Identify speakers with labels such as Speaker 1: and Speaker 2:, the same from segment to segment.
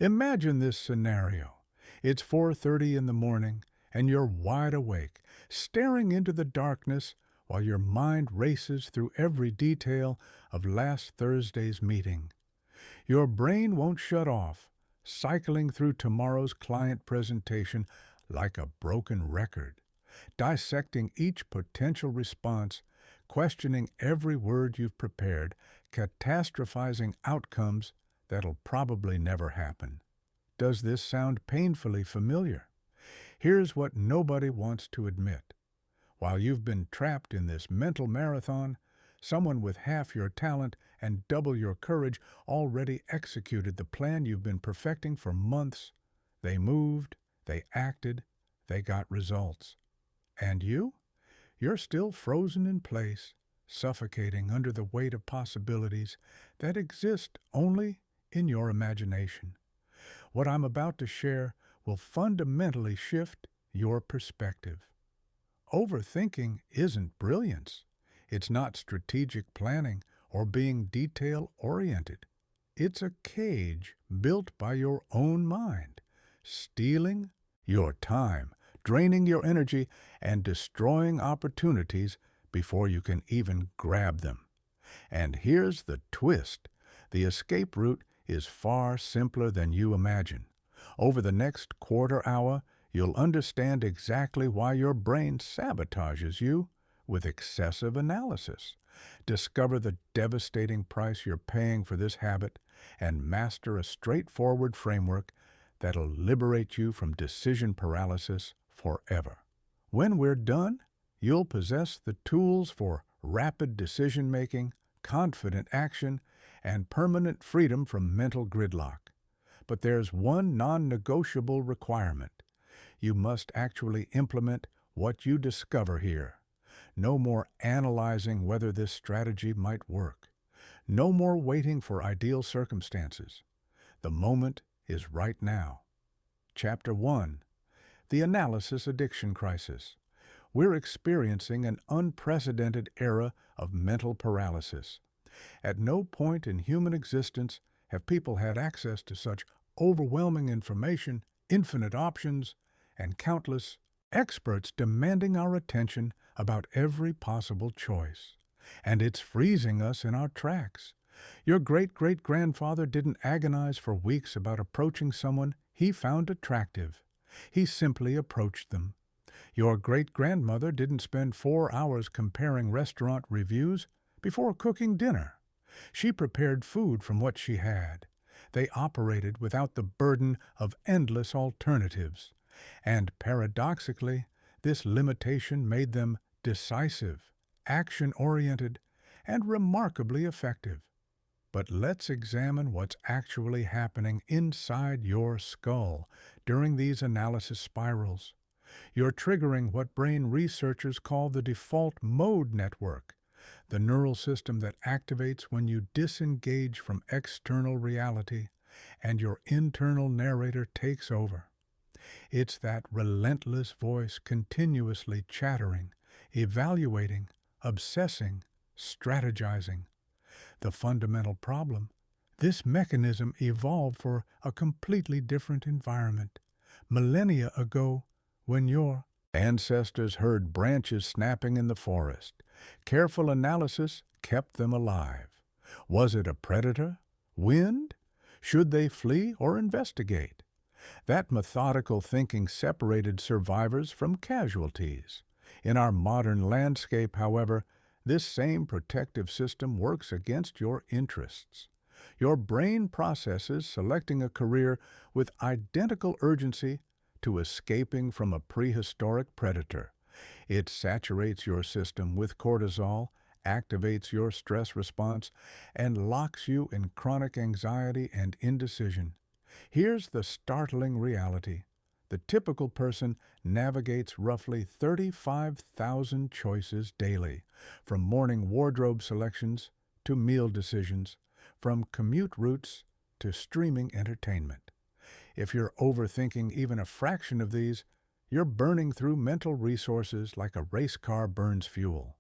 Speaker 1: Imagine this scenario. It's 4:30 in the morning, and you're wide awake, staring into the darkness while your mind races through every detail of last Thursday's meeting. Your brain won't shut off, cycling through tomorrow's client presentation like a broken record, dissecting each potential response, questioning every word you've prepared, catastrophizing outcomes that'll probably never happen. Does this sound painfully familiar? Here's what nobody wants to admit. While you've been trapped in this mental marathon, someone with half your talent and double your courage already executed the plan you've been perfecting for months. They moved, they acted, they got results. And you? You're still frozen in place, suffocating under the weight of possibilities that exist only in your imagination. What I'm about to share will fundamentally shift your perspective. Overthinking isn't brilliance. It's not strategic planning or being detail-oriented. It's a cage built by your own mind, stealing your time, draining your energy, and destroying opportunities before you can even grab them. And here's the twist. The escape route is far simpler than you imagine. Over the next quarter hour, you'll understand exactly why your brain sabotages you with excessive analysis. Discover the devastating price you're paying for this habit and master a straightforward framework that'll liberate you from decision paralysis forever. When we're done, you'll possess the tools for rapid decision-making, confident action, and permanent freedom from mental gridlock. But there's one non-negotiable requirement. You must actually implement what you discover here. No more analyzing whether this strategy might work. No more waiting for ideal circumstances. The moment is right now. Chapter 1. The Analysis Addiction Crisis. We're experiencing an unprecedented era of mental paralysis. At no point in human existence have people had access to such overwhelming information, infinite options, and countless experts demanding our attention about every possible choice. And it's freezing us in our tracks. Your great-great-grandfather didn't agonize for weeks about approaching someone he found attractive. He simply approached them. Your great-grandmother didn't spend 4 hours comparing restaurant reviews before cooking dinner. She prepared food from what she had. They operated without the burden of endless alternatives. And paradoxically, this limitation made them decisive, action-oriented, and remarkably effective. But let's examine what's actually happening inside your skull during these analysis spirals. You're triggering what brain researchers call the default mode network, the neural system that activates when you disengage from external reality and your internal narrator takes over. It's that relentless voice continuously chattering, evaluating, obsessing, strategizing. The fundamental problem: this mechanism evolved for a completely different environment. Millennia ago, when your ancestors heard branches snapping in the forest, careful analysis kept them alive. Was it a predator? Wind? Should they flee or investigate? That methodical thinking separated survivors from casualties. In our modern landscape, however, this same protective system works against your interests. Your brain processes selecting a career with identical urgency to escaping from a prehistoric predator. It saturates your system with cortisol, activates your stress response, and locks you in chronic anxiety and indecision. Here's the startling reality. The typical person navigates roughly 35,000 choices daily, from morning wardrobe selections to meal decisions, from commute routes to streaming entertainment. If you're overthinking even a fraction of these, you're burning through mental resources like a race car burns fuel.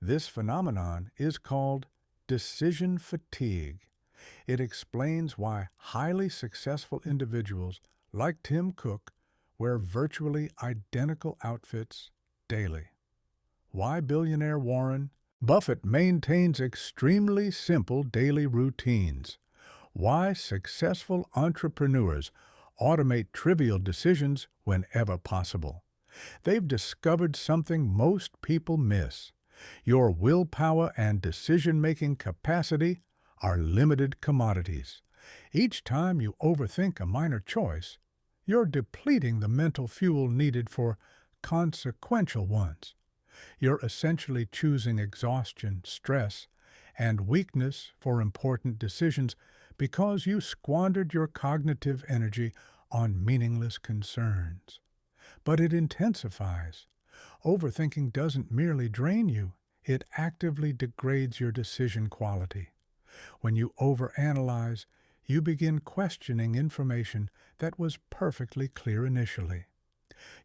Speaker 1: This phenomenon is called decision fatigue. It explains why highly successful individuals like Tim Cook wear virtually identical outfits daily. Why billionaire Warren Buffett maintains extremely simple daily routines. Why successful entrepreneurs automate trivial decisions whenever possible. They've discovered something most people miss. Your willpower and decision-making capacity are limited commodities. Each time you overthink a minor choice, you're depleting the mental fuel needed for consequential ones. You're essentially choosing exhaustion, stress, and weakness for important decisions because you squandered your cognitive energy on meaningless concerns. But it intensifies. Overthinking doesn't merely drain you, it actively degrades your decision quality. When you overanalyze, you begin questioning information that was perfectly clear initially.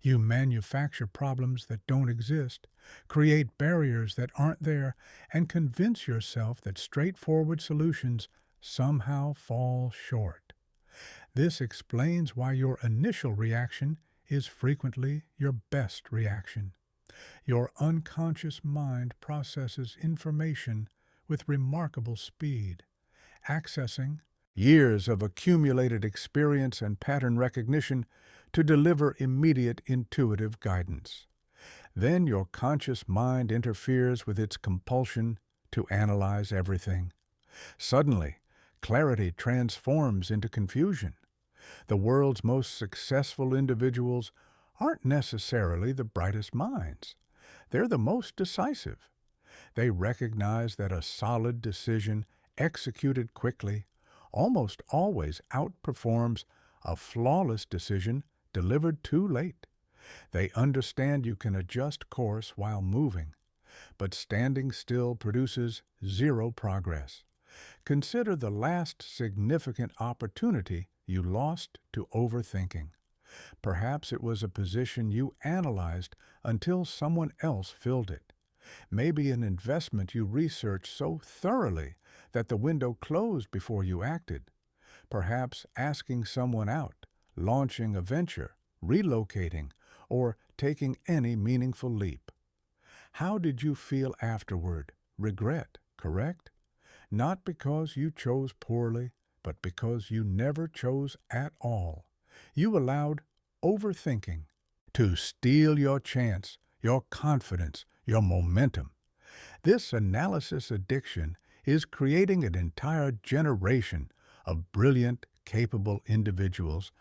Speaker 1: You manufacture problems that don't exist, create barriers that aren't there, and convince yourself that straightforward solutions somehow fall short. This explains why your initial reaction is frequently your best reaction. Your unconscious mind processes information with remarkable speed, accessing years of accumulated experience and pattern recognition to deliver immediate intuitive guidance. Then your conscious mind interferes with its compulsion to analyze everything. Suddenly, clarity transforms into confusion. The world's most successful individuals aren't necessarily the brightest minds. They're the most decisive. They recognize that a solid decision executed quickly almost always outperforms a flawless decision delivered too late. They understand you can adjust course while moving, but standing still produces zero progress. Consider the last significant opportunity you lost to overthinking. Perhaps it was a position you analyzed until someone else filled it. Maybe an investment you researched so thoroughly that the window closed before you acted. Perhaps asking someone out, launching a venture, relocating, or taking any meaningful leap. How did you feel afterward? Regret, correct? Not because you chose poorly, but because you never chose at all. You allowed overthinking to steal your chance, your confidence, your momentum. This analysis addiction is creating an entire generation of brilliant, capable individuals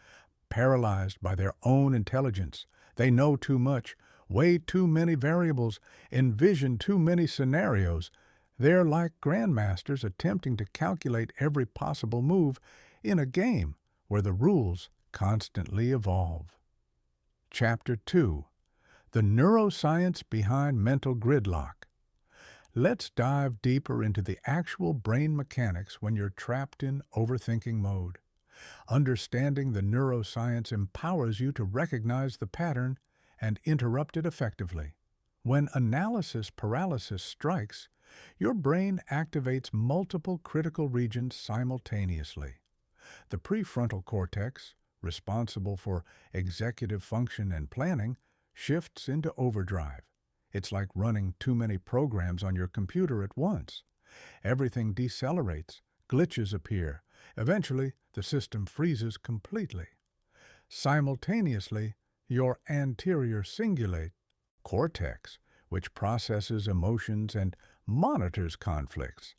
Speaker 1: paralyzed by their own intelligence. They know too much, weigh too many variables, envision too many scenarios. They're like grandmasters attempting to calculate every possible move in a game where the rules constantly evolve. Chapter 2: The Neuroscience Behind Mental Gridlock. Let's dive deeper into the actual brain mechanics when you're trapped in overthinking mode. Understanding the neuroscience empowers you to recognize the pattern and interrupt it effectively. When analysis paralysis strikes, your brain activates multiple critical regions simultaneously. The prefrontal cortex, responsible for executive function and planning, shifts into overdrive. It's like running too many programs on your computer at once. Everything decelerates, glitches appear. Eventually, the system freezes completely. Simultaneously, your anterior cingulate cortex, which processes emotions and monitors conflicts,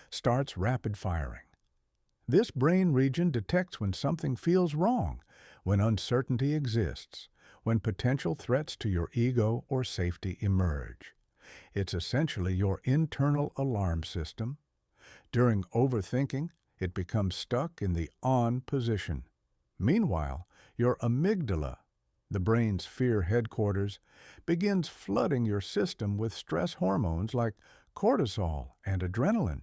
Speaker 1: starts rapid firing. This brain region detects when something feels wrong, when uncertainty exists, when potential threats to your ego or safety emerge. It's essentially your internal alarm system. During overthinking, it becomes stuck in the on position. Meanwhile, your amygdala, the brain's fear headquarters, begins flooding your system with stress hormones like cortisol and adrenaline.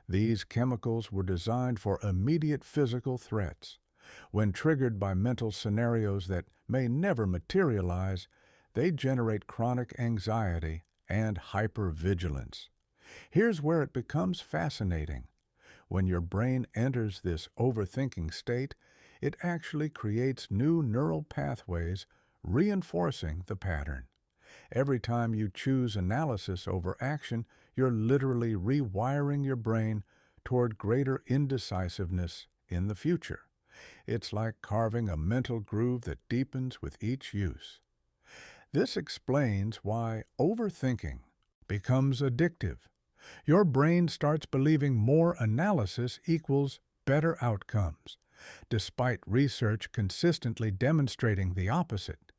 Speaker 1: These chemicals were designed for immediate physical threats. When triggered by mental scenarios that may never materialize, they generate chronic anxiety and hypervigilance. Here's where it becomes fascinating. When your brain enters this overthinking state, it actually creates new neural pathways, reinforcing the pattern. Every time you choose analysis over action, you're literally rewiring your brain toward greater indecisiveness in the future. It's like carving a mental groove that deepens with each use. This explains why overthinking becomes addictive. Your brain starts believing more analysis equals better outcomes, despite research consistently demonstrating the opposite.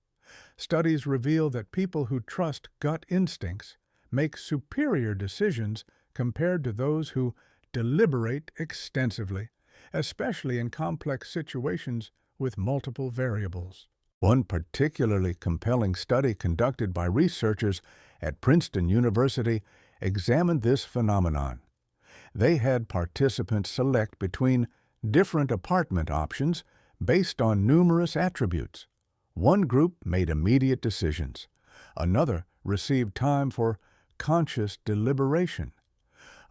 Speaker 1: Studies reveal that people who trust gut instincts make superior decisions compared to those who deliberate extensively, especially in complex situations with multiple variables. One particularly compelling study conducted by researchers at Princeton University examined this phenomenon. They had participants select between different apartment options based on numerous attributes. One group made immediate decisions. Another received time for conscious deliberation.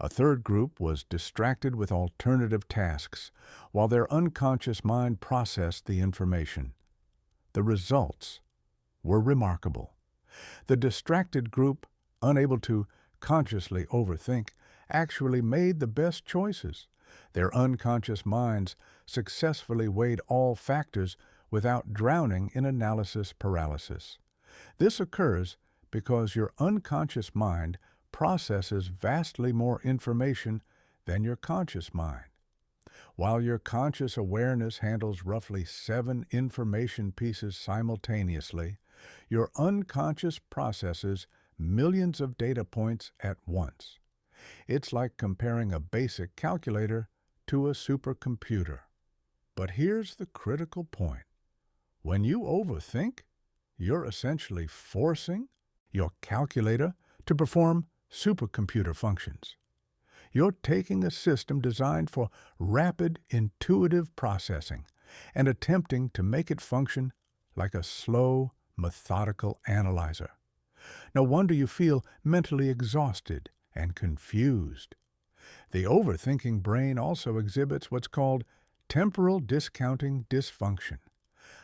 Speaker 1: A third group was distracted with alternative tasks, while their unconscious mind processed the information. The results were remarkable. The distracted group, unable to consciously overthink, actually made the best choices. Their unconscious minds successfully weighed all factors without drowning in analysis paralysis. This occurs because your unconscious mind processes vastly more information than your conscious mind. While your conscious awareness handles roughly 7 information pieces simultaneously, your unconscious processes millions of data points at once. It's like comparing a basic calculator to a supercomputer. But here's the critical point. When you overthink, you're essentially forcing your calculator to perform supercomputer functions. You're taking a system designed for rapid, intuitive processing and attempting to make it function like a slow, methodical analyzer. No wonder you feel mentally exhausted and confused. The overthinking brain also exhibits what's called temporal discounting dysfunction,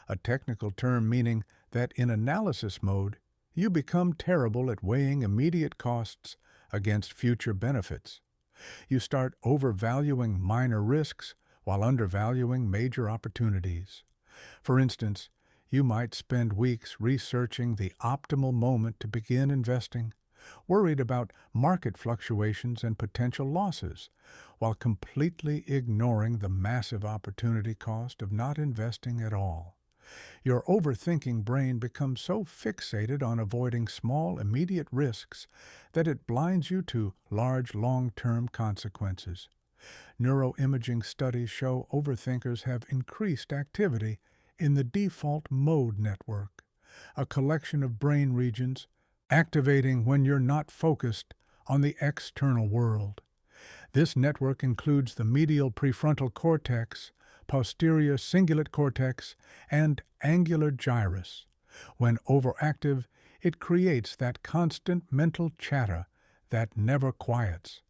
Speaker 1: a technical term meaning that in analysis mode, you become terrible at weighing immediate costs against future benefits. You start overvaluing minor risks while undervaluing major opportunities. For instance, you might spend weeks researching the optimal moment to begin investing, worried about market fluctuations and potential losses, while completely ignoring the massive opportunity cost of not investing at all. Your overthinking brain becomes so fixated on avoiding small, immediate risks that it blinds you to large, long-term consequences. Neuroimaging studies show overthinkers have increased activity in the default mode network, a collection of brain regions activating when you're not focused on the external world. This network includes the medial prefrontal cortex, posterior cingulate cortex, and angular gyrus. When overactive, it creates that constant mental chatter that never quiets.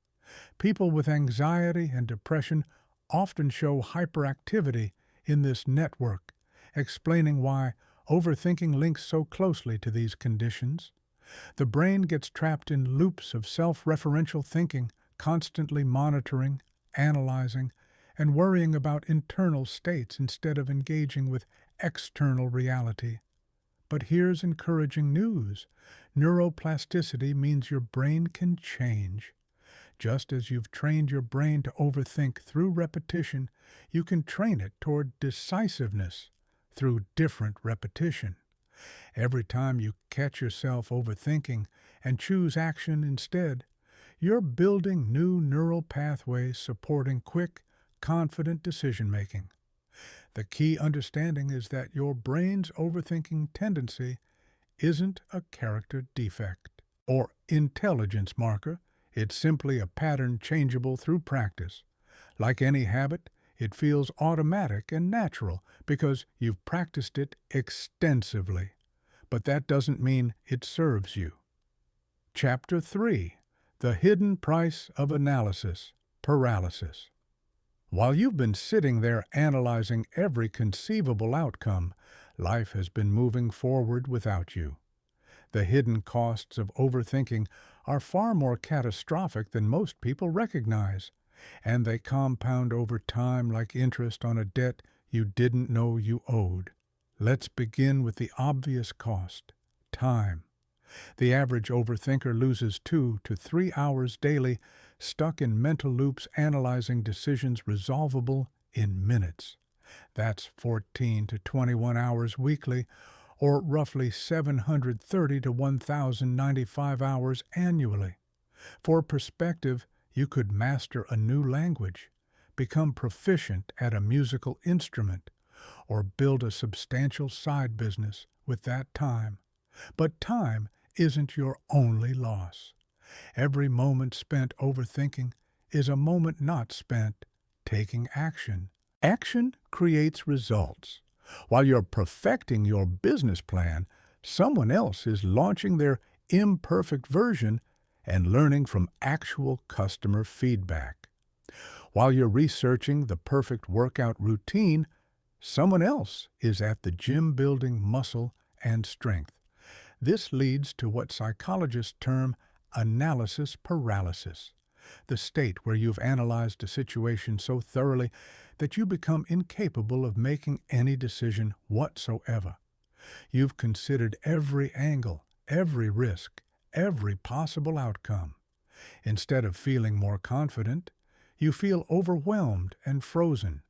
Speaker 1: People with anxiety and depression often show hyperactivity in this network, explaining why overthinking links so closely to these conditions. The brain gets trapped in loops of self-referential thinking, constantly monitoring, analyzing, and worrying about internal states instead of engaging with external reality. But here's encouraging news. Neuroplasticity means your brain can change. Just as you've trained your brain to overthink through repetition, you can train it toward decisiveness through different repetition. Every time you catch yourself overthinking and choose action instead, you're building new neural pathways supporting quick, confident decision-making. The key understanding is that your brain's overthinking tendency isn't a character defect or intelligence marker. It's simply a pattern changeable through practice. Like any habit, it feels automatic and natural because you've practiced it extensively. But that doesn't mean it serves you. Chapter 3: The Hidden Price of Analysis, Paralysis. While you've been sitting there analyzing every conceivable outcome, life has been moving forward without you. The hidden costs of overthinking are far more catastrophic than most people recognize, and they compound over time like interest on a debt you didn't know you owed. Let's begin with the obvious cost: time. The average overthinker loses 2 to 3 hours daily, stuck in mental loops analyzing decisions resolvable in minutes. That's 14 to 21 hours weekly, or roughly 730 to 1,095 hours annually. For perspective, you could master a new language, become proficient at a musical instrument, or build a substantial side business with that time. But time isn't your only loss. Every moment spent overthinking is a moment not spent taking action. Action creates results. While you're perfecting your business plan, someone else is launching their imperfect version and learning from actual customer feedback. While you're researching the perfect workout routine, someone else is at the gym building muscle and strength. This leads to what psychologists term analysis paralysis, the state where you've analyzed a situation so thoroughly that you become incapable of making any decision whatsoever. You've considered every angle, every risk, every possible outcome. Instead of feeling more confident, you feel overwhelmed and frozen.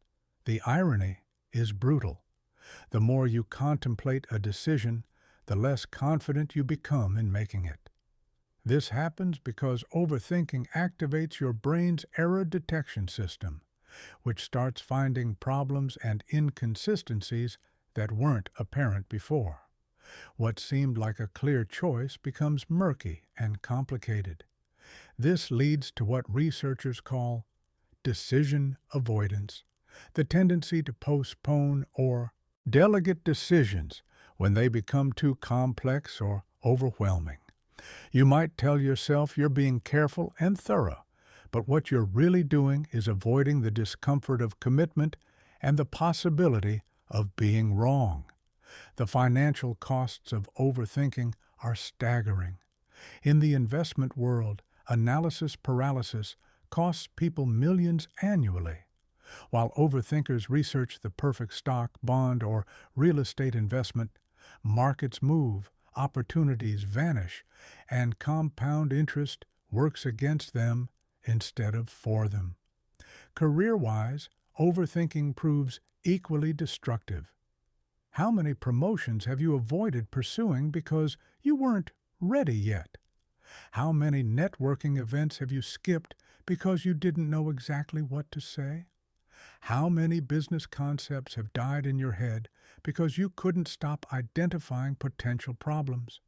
Speaker 1: The irony is brutal. The more you contemplate a decision, the less confident you become in making it. This happens because overthinking activates your brain's error detection system, which starts finding problems and inconsistencies that weren't apparent before. What seemed like a clear choice becomes murky and complicated. This leads to what researchers call decision avoidance, the tendency to postpone or delegate decisions when they become too complex or overwhelming. You might tell yourself you're being careful and thorough, but what you're really doing is avoiding the discomfort of commitment and the possibility of being wrong. The financial costs of overthinking are staggering. In the investment world, analysis paralysis costs people millions annually. While overthinkers research the perfect stock, bond, or real estate investment, markets move, opportunities vanish, and compound interest works against them instead of for them. Career-wise, overthinking proves equally destructive. How many promotions have you avoided pursuing because you weren't ready yet? How many networking events have you skipped because you didn't know exactly what to say? How many business concepts have died in your head because you couldn't stop identifying potential problems?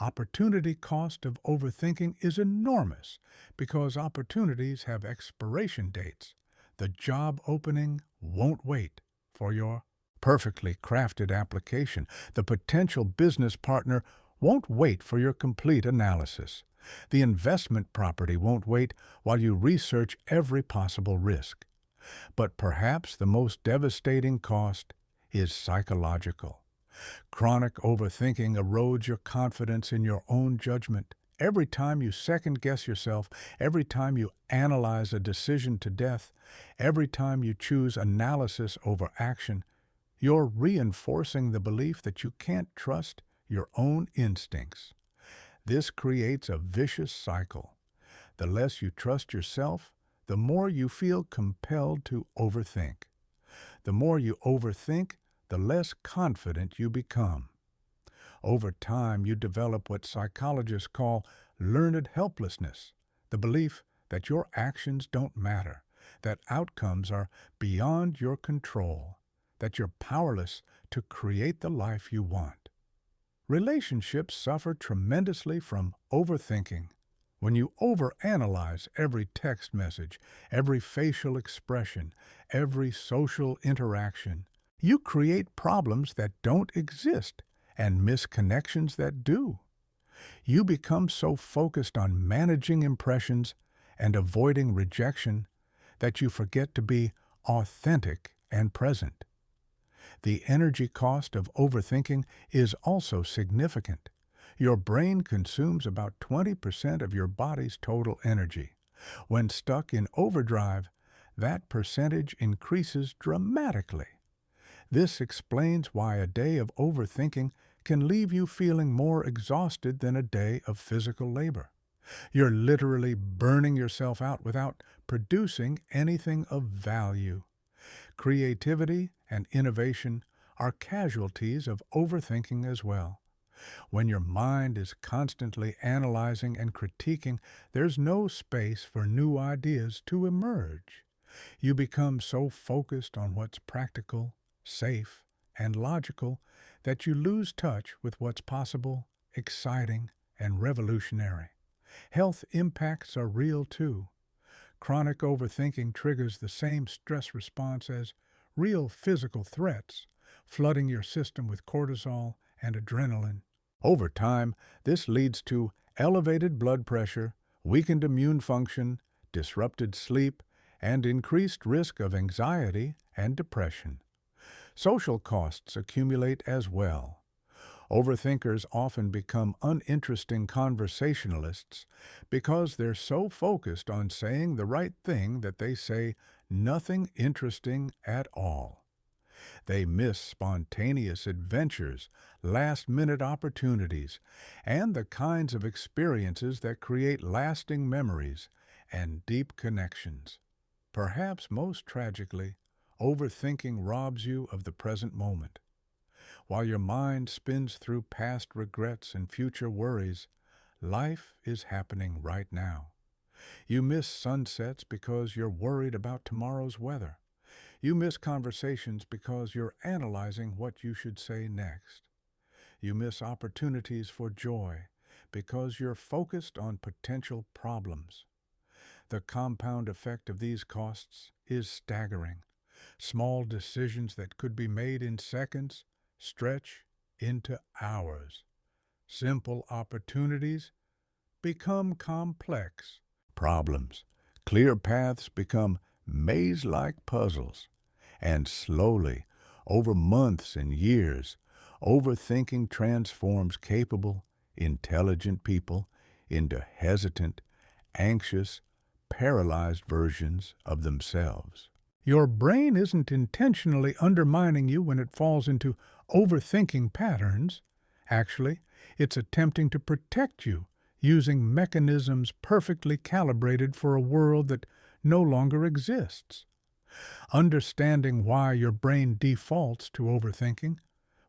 Speaker 1: Opportunity cost of overthinking is enormous because opportunities have expiration dates. The job opening won't wait for your perfectly crafted application. The potential business partner won't wait for your complete analysis. The investment property won't wait while you research every possible risk. But perhaps the most devastating cost is psychological. Chronic overthinking erodes your confidence in your own judgment. Every time you second-guess yourself, every time you analyze a decision to death, every time you choose analysis over action, you're reinforcing the belief that you can't trust your own instincts. This creates a vicious cycle. The less you trust yourself, the more you feel compelled to overthink. The more you overthink, the less confident you become. Over time, you develop what psychologists call learned helplessness, the belief that your actions don't matter, that outcomes are beyond your control, that you're powerless to create the life you want. Relationships suffer tremendously from overthinking. When you overanalyze every text message, every facial expression, every social interaction, you create problems that don't exist and miss connections that do. You become so focused on managing impressions and avoiding rejection that you forget to be authentic and present. The energy cost of overthinking is also significant. Your brain consumes about 20% of your body's total energy. When stuck in overdrive, that percentage increases dramatically. This explains why a day of overthinking can leave you feeling more exhausted than a day of physical labor. You're literally burning yourself out without producing anything of value. Creativity and innovation are casualties of overthinking as well. When your mind is constantly analyzing and critiquing, there's no space for new ideas to emerge. You become so focused on what's practical, safe, and logical that you lose touch with what's possible, exciting, and revolutionary. Health impacts are real too. Chronic overthinking triggers the same stress response as real physical threats, flooding your system with cortisol and adrenaline. Over time, this leads to elevated blood pressure, weakened immune function, disrupted sleep, and increased risk of anxiety and depression. Social costs accumulate as well. Overthinkers often become uninteresting conversationalists because they're so focused on saying the right thing that they say nothing interesting at all. They miss spontaneous adventures, last-minute opportunities, and the kinds of experiences that create lasting memories and deep connections. Perhaps most tragically, overthinking robs you of the present moment. While your mind spins through past regrets and future worries, life is happening right now. You miss sunsets because you're worried about tomorrow's weather. You miss conversations because you're analyzing what you should say next. You miss opportunities for joy because you're focused on potential problems. The compound effect of these costs is staggering. Small decisions that could be made in seconds stretch into hours. Simple opportunities become complex problems. Clear paths become maze-like puzzles. And slowly, over months and years, overthinking transforms capable, intelligent people into hesitant, anxious, paralyzed versions of themselves. Your brain isn't intentionally undermining you when it falls into overthinking patterns. Actually, it's attempting to protect you using mechanisms perfectly calibrated for a world that no longer exists. Understanding why your brain defaults to overthinking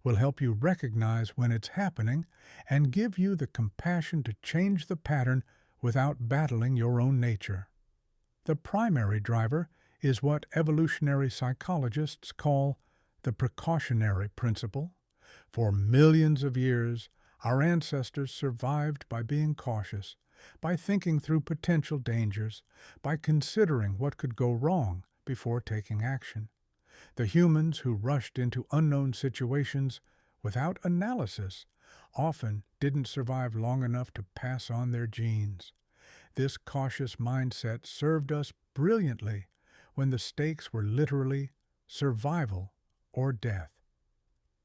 Speaker 1: will help you recognize when it's happening and give you the compassion to change the pattern without battling your own nature. The primary driver is what evolutionary psychologists call the precautionary principle. For millions of years, our ancestors survived by being cautious, by thinking through potential dangers, by considering what could go wrong before taking action. The humans who rushed into unknown situations without analysis often didn't survive long enough to pass on their genes. This cautious mindset served us brilliantly when the stakes were literally survival or death.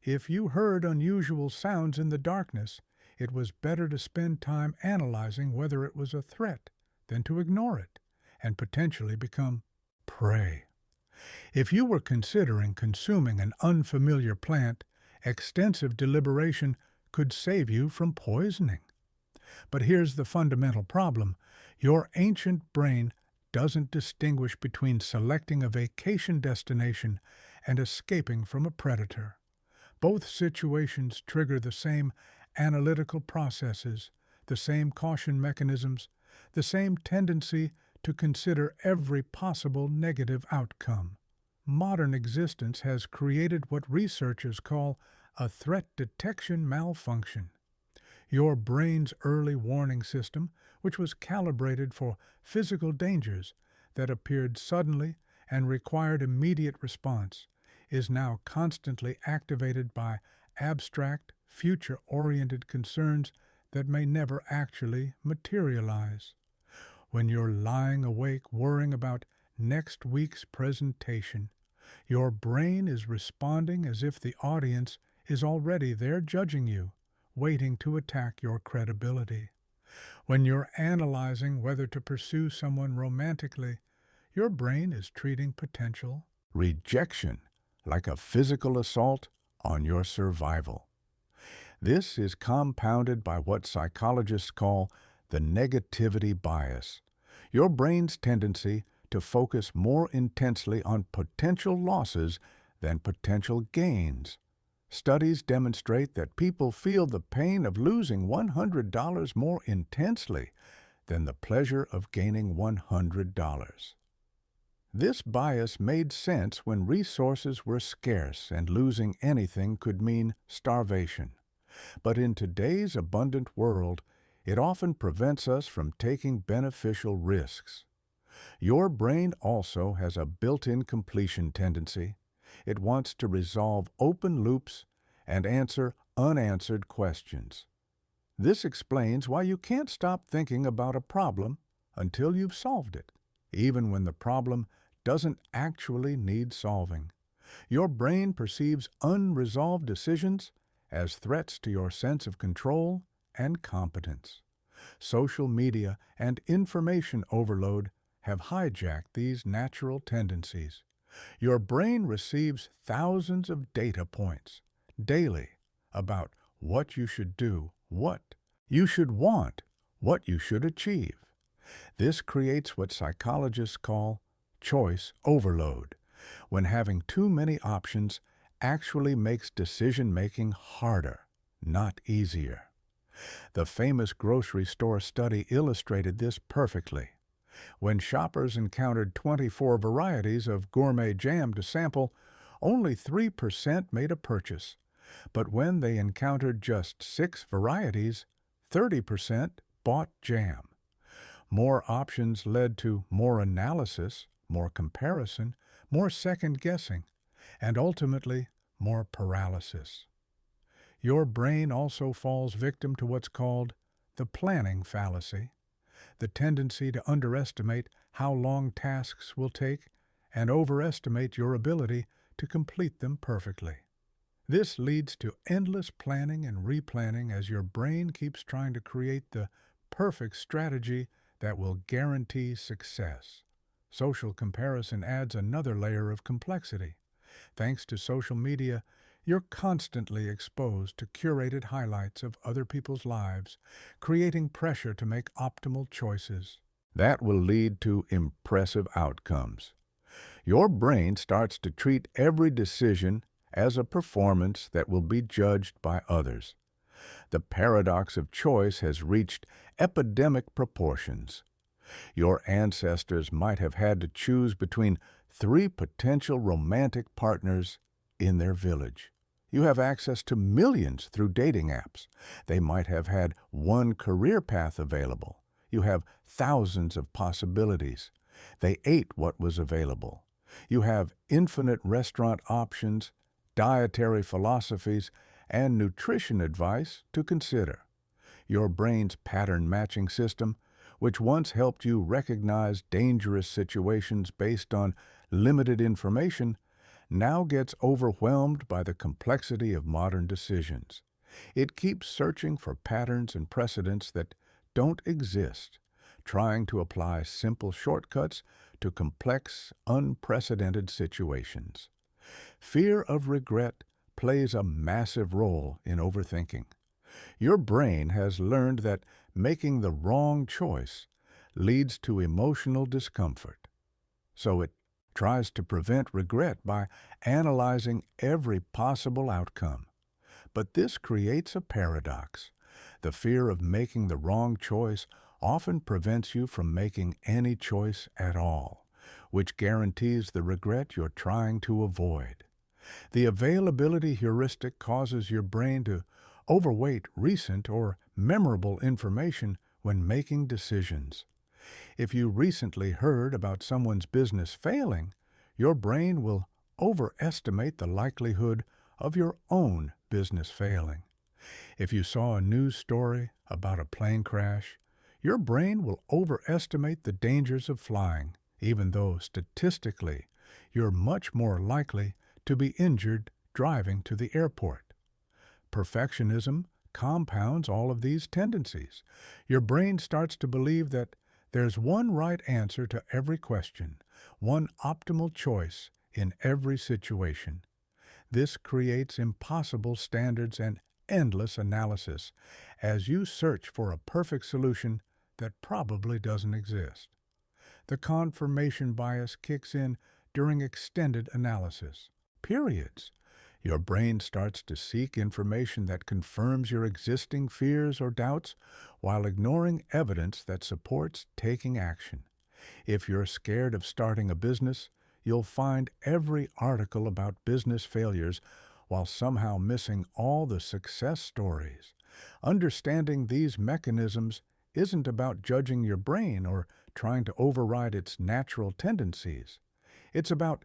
Speaker 1: If you heard unusual sounds in the darkness, it was better to spend time analyzing whether it was a threat than to ignore it and potentially become prey. If you were considering consuming an unfamiliar plant, extensive deliberation could save you from poisoning. But here's the fundamental problem. Your ancient brain doesn't distinguish between selecting a vacation destination and escaping from a predator. Both situations trigger the same analytical processes, the same caution mechanisms, the same tendency to consider every possible negative outcome. Modern existence has created what researchers call a threat detection malfunction. Your brain's early warning system, which was calibrated for physical dangers that appeared suddenly and required immediate response, is now constantly activated by abstract, future-oriented concerns that may never actually materialize. When you're lying awake worrying about next week's presentation. Your brain is responding as if the audience is already there judging you, waiting to attack your credibility. When you're analyzing whether to pursue someone romantically, your brain is treating potential rejection like a physical assault on your survival. This is compounded by what psychologists call the negativity bias, your brain's tendency to focus more intensely on potential losses than potential gains. Studies demonstrate that people feel the pain of losing $100 more intensely than the pleasure of gaining $100. This bias made sense when resources were scarce and losing anything could mean starvation. But in today's abundant world, it often prevents us from taking beneficial risks. Your brain also has a built-in completion tendency. It wants to resolve open loops and answer unanswered questions. This explains why you can't stop thinking about a problem until you've solved it, even when the problem doesn't actually need solving. Your brain perceives unresolved decisions as threats to your sense of control and competence. Social media and information overload have hijacked these natural tendencies. Your brain receives thousands of data points daily about what you should do, what you should want, what you should achieve. This creates what psychologists call choice overload, when having too many options actually makes decision-making harder, not easier. The famous grocery store study illustrated this perfectly. When shoppers encountered 24 varieties of gourmet jam to sample, only 3% made a purchase. But when they encountered just 6 varieties, 30% bought jam. More options led to more analysis, more comparison, more second-guessing, and ultimately more paralysis. Your brain also falls victim to what's called the planning fallacy, the tendency to underestimate how long tasks will take and overestimate your ability to complete them perfectly. This leads to endless planning and replanning as your brain keeps trying to create the perfect strategy that will guarantee success. Social comparison adds another layer of complexity. Thanks to social media, you're constantly exposed to curated highlights of other people's lives, creating pressure to make optimal choices. That will lead to impressive outcomes. Your brain starts to treat every decision as a performance that will be judged by others. The paradox of choice has reached epidemic proportions. Your ancestors might have had to choose between 3 potential romantic partners in their village. You have access to millions through dating apps. They might have had 1 career path available. You have thousands of possibilities. They ate what was available. You have infinite restaurant options, dietary philosophies, and nutrition advice to consider. Your brain's pattern matching system, which once helped you recognize dangerous situations based on limited information, now gets overwhelmed by the complexity of modern decisions. It keeps searching for patterns and precedents that don't exist, trying to apply simple shortcuts to complex, unprecedented situations. Fear of regret plays a massive role in overthinking. Your brain has learned that making the wrong choice leads to emotional discomfort. So it tries to prevent regret by analyzing every possible outcome. But this creates a paradox. The fear of making the wrong choice often prevents you from making any choice at all, which guarantees the regret you're trying to avoid. The availability heuristic causes your brain to overweight recent or memorable information when making decisions. If you recently heard about someone's business failing, your brain will overestimate the likelihood of your own business failing. If you saw a news story about a plane crash, your brain will overestimate the dangers of flying even though statistically you're much more likely to be injured driving to the airport. Perfectionism compounds all of these tendencies. Your brain starts to believe that there's one right answer to every question, one optimal choice in every situation. This creates impossible standards and endless analysis as you search for a perfect solution that probably doesn't exist. The confirmation bias kicks in during extended analysis. Periods. Your brain starts to seek information that confirms your existing fears or doubts while ignoring evidence that supports taking action. If you're scared of starting a business, you'll find every article about business failures while somehow missing all the success stories. Understanding these mechanisms isn't about judging your brain or trying to override its natural tendencies. It's about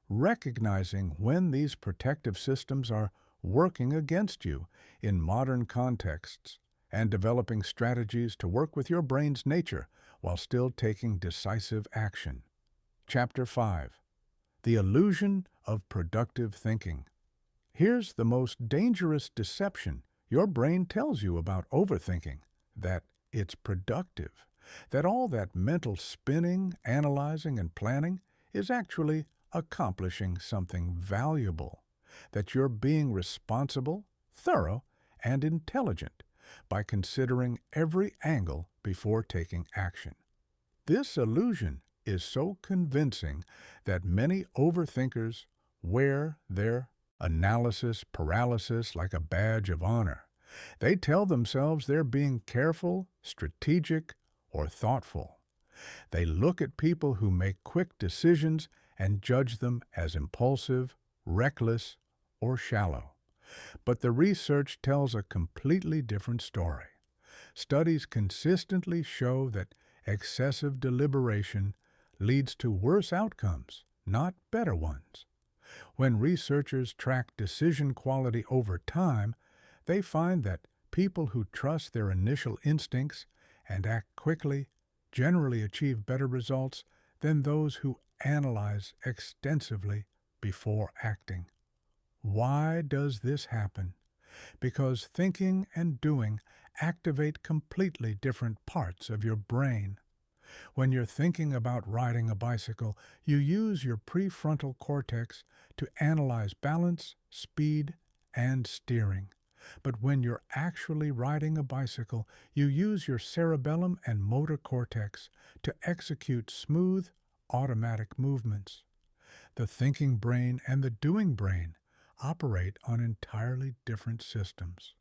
Speaker 1: recognizing when these protective systems are working against you in modern contexts and developing strategies to work with your brain's nature while still taking decisive action. Chapter 5. The Illusion of Productive Thinking. Here's the most dangerous deception your brain tells you about overthinking, that it's productive, that all that mental spinning, analyzing, and planning is actually accomplishing something valuable, that you're being responsible, thorough, and intelligent by considering every angle before taking action. This illusion is so convincing that many overthinkers wear their analysis paralysis like a badge of honor. They tell themselves they're being careful, strategic, or thoughtful. They look at people who make quick decisions and judge them as impulsive, reckless, or shallow. But the research tells a completely different story. Studies consistently show that excessive deliberation leads to worse outcomes, not better ones. When researchers track decision quality over time, they find that people who trust their initial instincts and act quickly generally achieve better results than those who analyze extensively before acting. Why does this happen? Because thinking and doing activate completely different parts of your brain. When you're thinking about riding a bicycle, you use your prefrontal cortex to analyze balance, speed, and steering. But when you're actually riding a bicycle, you use your cerebellum and motor cortex to execute smooth, automatic movements. The thinking brain and the doing brain operate on entirely different systems.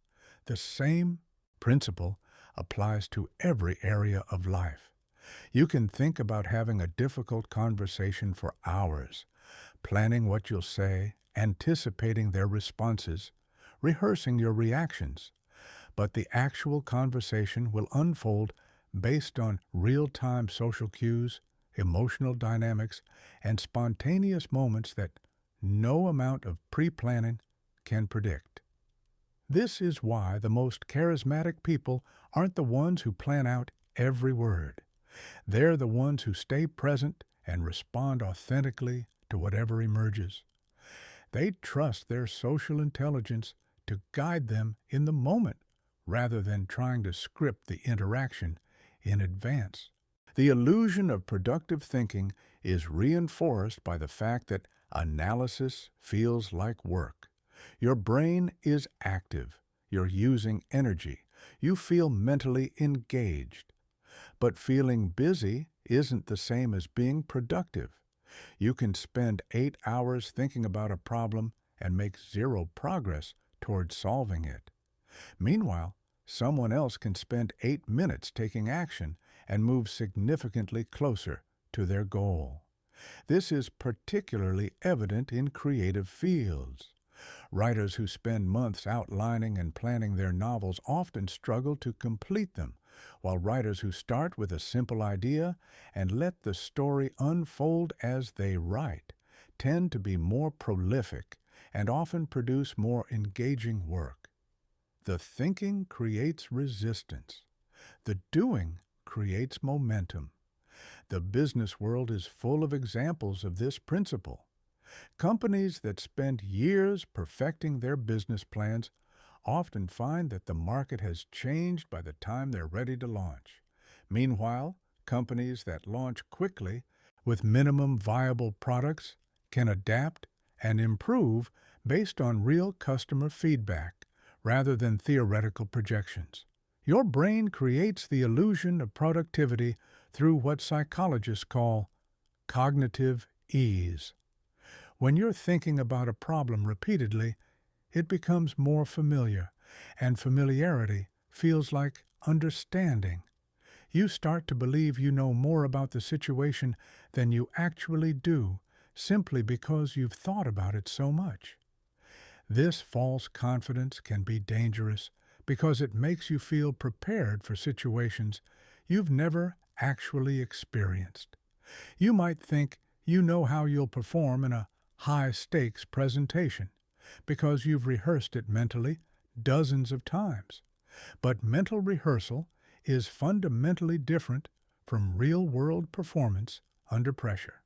Speaker 1: The same principle applies to every area of life. You can think about having a difficult conversation for hours, planning what you'll say, anticipating their responses, rehearsing your reactions. But the actual conversation will unfold based on real-time social cues, emotional dynamics, and spontaneous moments that no amount of pre-planning can predict. This is why the most charismatic people aren't the ones who plan out every word. They're the ones who stay present and respond authentically to whatever emerges. They trust their social intelligence to guide them in the moment rather than trying to script the interaction in advance. The illusion of productive thinking is reinforced by the fact that analysis feels like work. Your brain is active. You're using energy. You feel mentally engaged. But feeling busy isn't the same as being productive. You can spend 8 hours thinking about a problem and make zero progress towards solving it. Meanwhile, someone else can spend 8 minutes taking action and move significantly closer to their goal. This is particularly evident in creative fields. Writers who spend months outlining and planning their novels often struggle to complete them, while writers who start with a simple idea and let the story unfold as they write tend to be more prolific and often produce more engaging work. The thinking creates resistance. The doing creates momentum. The business world is full of examples of this principle. Companies that spend years perfecting their business plans often find that the market has changed by the time they're ready to launch. Meanwhile, companies that launch quickly with minimum viable products can adapt and improve based on real customer feedback rather than theoretical projections. Your brain creates the illusion of productivity through what psychologists call cognitive ease. When you're thinking about a problem repeatedly, it becomes more familiar, and familiarity feels like understanding. You start to believe you know more about the situation than you actually do, simply because you've thought about it so much. This false confidence can be dangerous because it makes you feel prepared for situations you've never actually experienced. You might think you know how you'll perform in a high-stakes presentation because you've rehearsed it mentally dozens of times. But mental rehearsal is fundamentally different from real-world performance under pressure.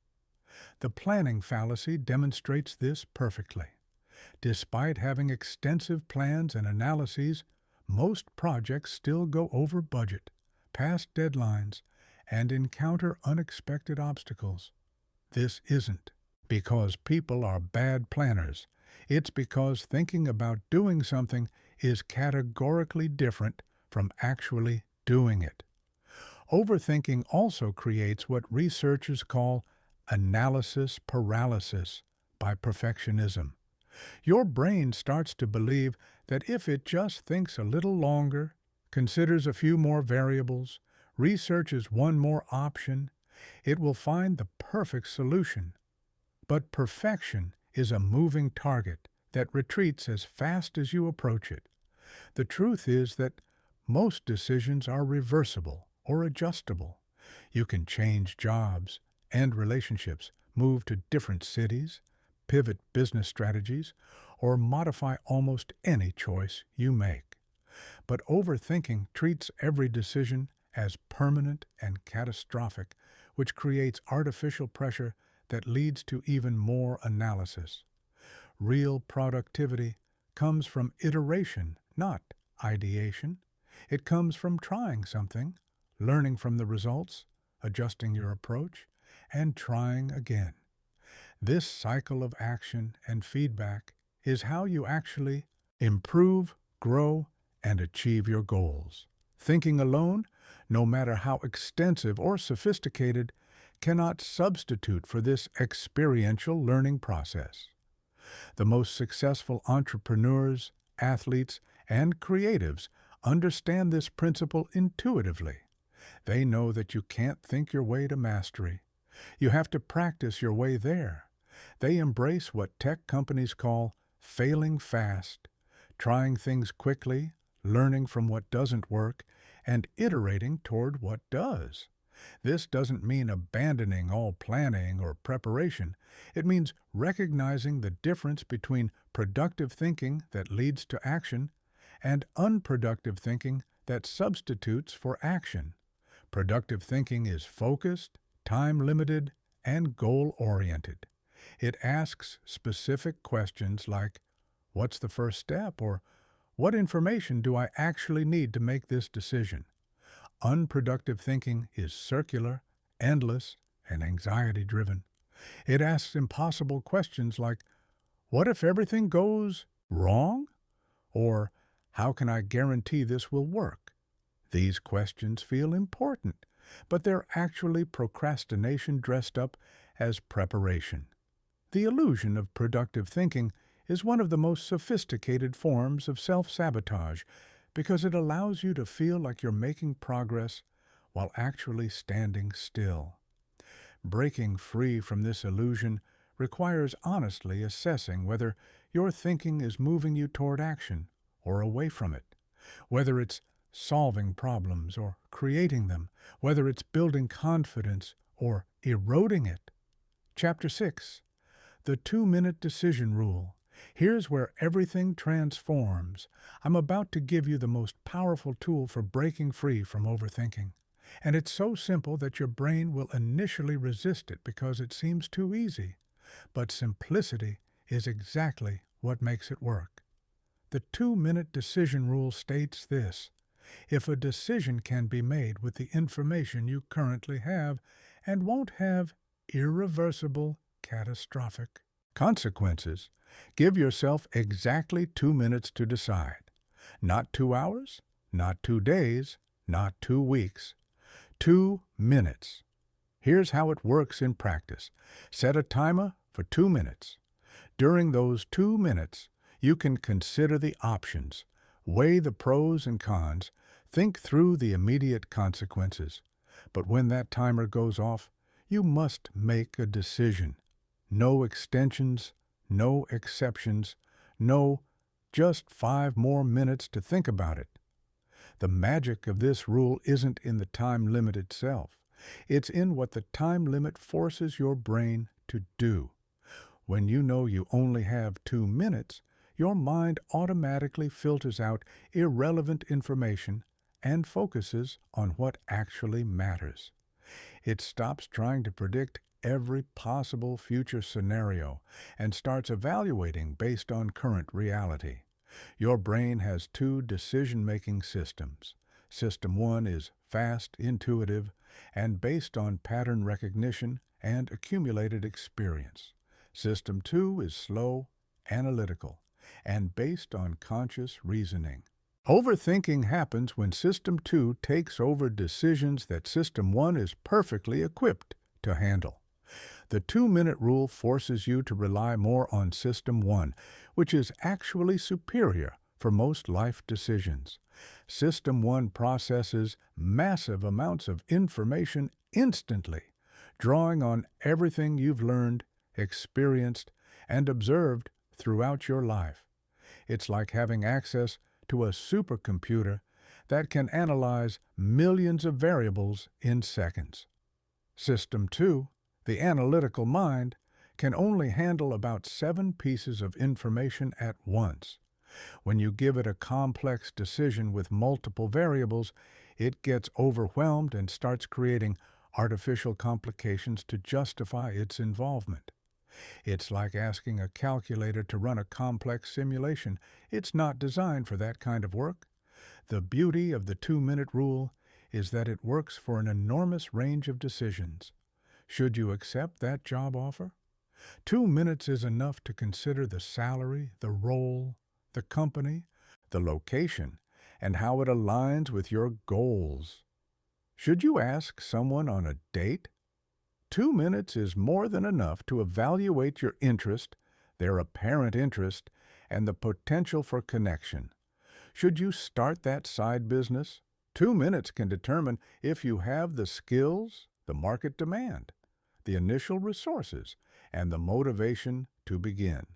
Speaker 1: The planning fallacy demonstrates this perfectly. Despite having extensive plans and analyses, most projects still go over budget, past deadlines, and encounter unexpected obstacles. This isn't because people are bad planners. It's because thinking about doing something is categorically different from actually doing it. Overthinking also creates what researchers call analysis paralysis by perfectionism. Your brain starts to believe that if it just thinks a little longer, considers a few more variables, researches one more option, it will find the perfect solution. But perfection is a moving target that retreats as fast as you approach it. The truth is that most decisions are reversible or adjustable. You can change jobs, end relationships, move to different cities, pivot business strategies, or modify almost any choice you make. But overthinking treats every decision as permanent and catastrophic, which creates artificial pressure that leads to even more analysis. Real productivity comes from iteration, not ideation. It comes from trying something, learning from the results, adjusting your approach, and trying again. This cycle of action and feedback is how you actually improve, grow, and achieve your goals. Thinking alone, no matter how extensive or sophisticated, cannot substitute for this experiential learning process. The most successful entrepreneurs, athletes, and creatives understand this principle intuitively. They know that you can't think your way to mastery. You have to practice your way there. They embrace what tech companies call failing fast, trying things quickly, learning from what doesn't work, and iterating toward what does. This doesn't mean abandoning all planning or preparation. It means recognizing the difference between productive thinking that leads to action and unproductive thinking that substitutes for action. Productive thinking is focused, time-limited, and goal-oriented. It asks specific questions like, what's the first step? Or what information do I actually need to make this decision? Unproductive thinking is circular, endless, and anxiety-driven. It asks impossible questions like, what if everything goes wrong? Or how can I guarantee this will work? These questions feel important, but they're actually procrastination dressed up as preparation. The illusion of productive thinking is one of the most sophisticated forms of self-sabotage because it allows you to feel like you're making progress while actually standing still. Breaking free from this illusion requires honestly assessing whether your thinking is moving you toward action or away from it, whether it's solving problems or creating them, whether it's building confidence or eroding it. Chapter 6. The 2-minute decision rule. Here's where everything transforms. I'm about to give you the most powerful tool for breaking free from overthinking. And it's so simple that your brain will initially resist it because it seems too easy. But simplicity is exactly what makes it work. The 2-minute decision rule states this: if a decision can be made with the information you currently have and won't have irreversible, catastrophic consequences, give yourself exactly 2 minutes to decide. Not 2 hours, not 2 days, not 2 weeks. 2 minutes. Here's how it works in practice. Set a timer for 2 minutes. During those 2 minutes, you can consider the options, weigh the pros and cons, think through the immediate consequences. But when that timer goes off, you must make a decision. No extensions, no exceptions, no just 5 more minutes to think about it. The magic of this rule isn't in the time limit itself. It's in what the time limit forces your brain to do. When you know you only have 2 minutes, your mind automatically filters out irrelevant information and focuses on what actually matters. It stops trying to predict every possible future scenario and starts evaluating based on current reality. Your brain has two decision-making systems. System 1 is fast, intuitive, and based on pattern recognition and accumulated experience. System 2 is slow, analytical, and based on conscious reasoning. Overthinking happens when System 2 takes over decisions that System 1 is perfectly equipped to handle. The 2-minute rule forces you to rely more on System 1, which is actually superior for most life decisions. System 1 processes massive amounts of information instantly, drawing on everything you've learned, experienced, and observed throughout your life. It's like having access to a supercomputer that can analyze millions of variables in seconds. System 2, the analytical mind, can only handle about 7 pieces of information at once. When you give it a complex decision with multiple variables, it gets overwhelmed and starts creating artificial complications to justify its involvement. It's like asking a calculator to run a complex simulation. It's not designed for that kind of work. The beauty of the 2-minute rule is that it works for an enormous range of decisions. Should you accept that job offer? 2 minutes is enough to consider the salary, the role, the company, the location, and how it aligns with your goals. Should you ask someone on a date? 2 minutes is more than enough to evaluate your interest, their apparent interest, and the potential for connection. Should you start that side business? 2 minutes can determine if you have the skills the market demand, the initial resources, and the motivation to begin.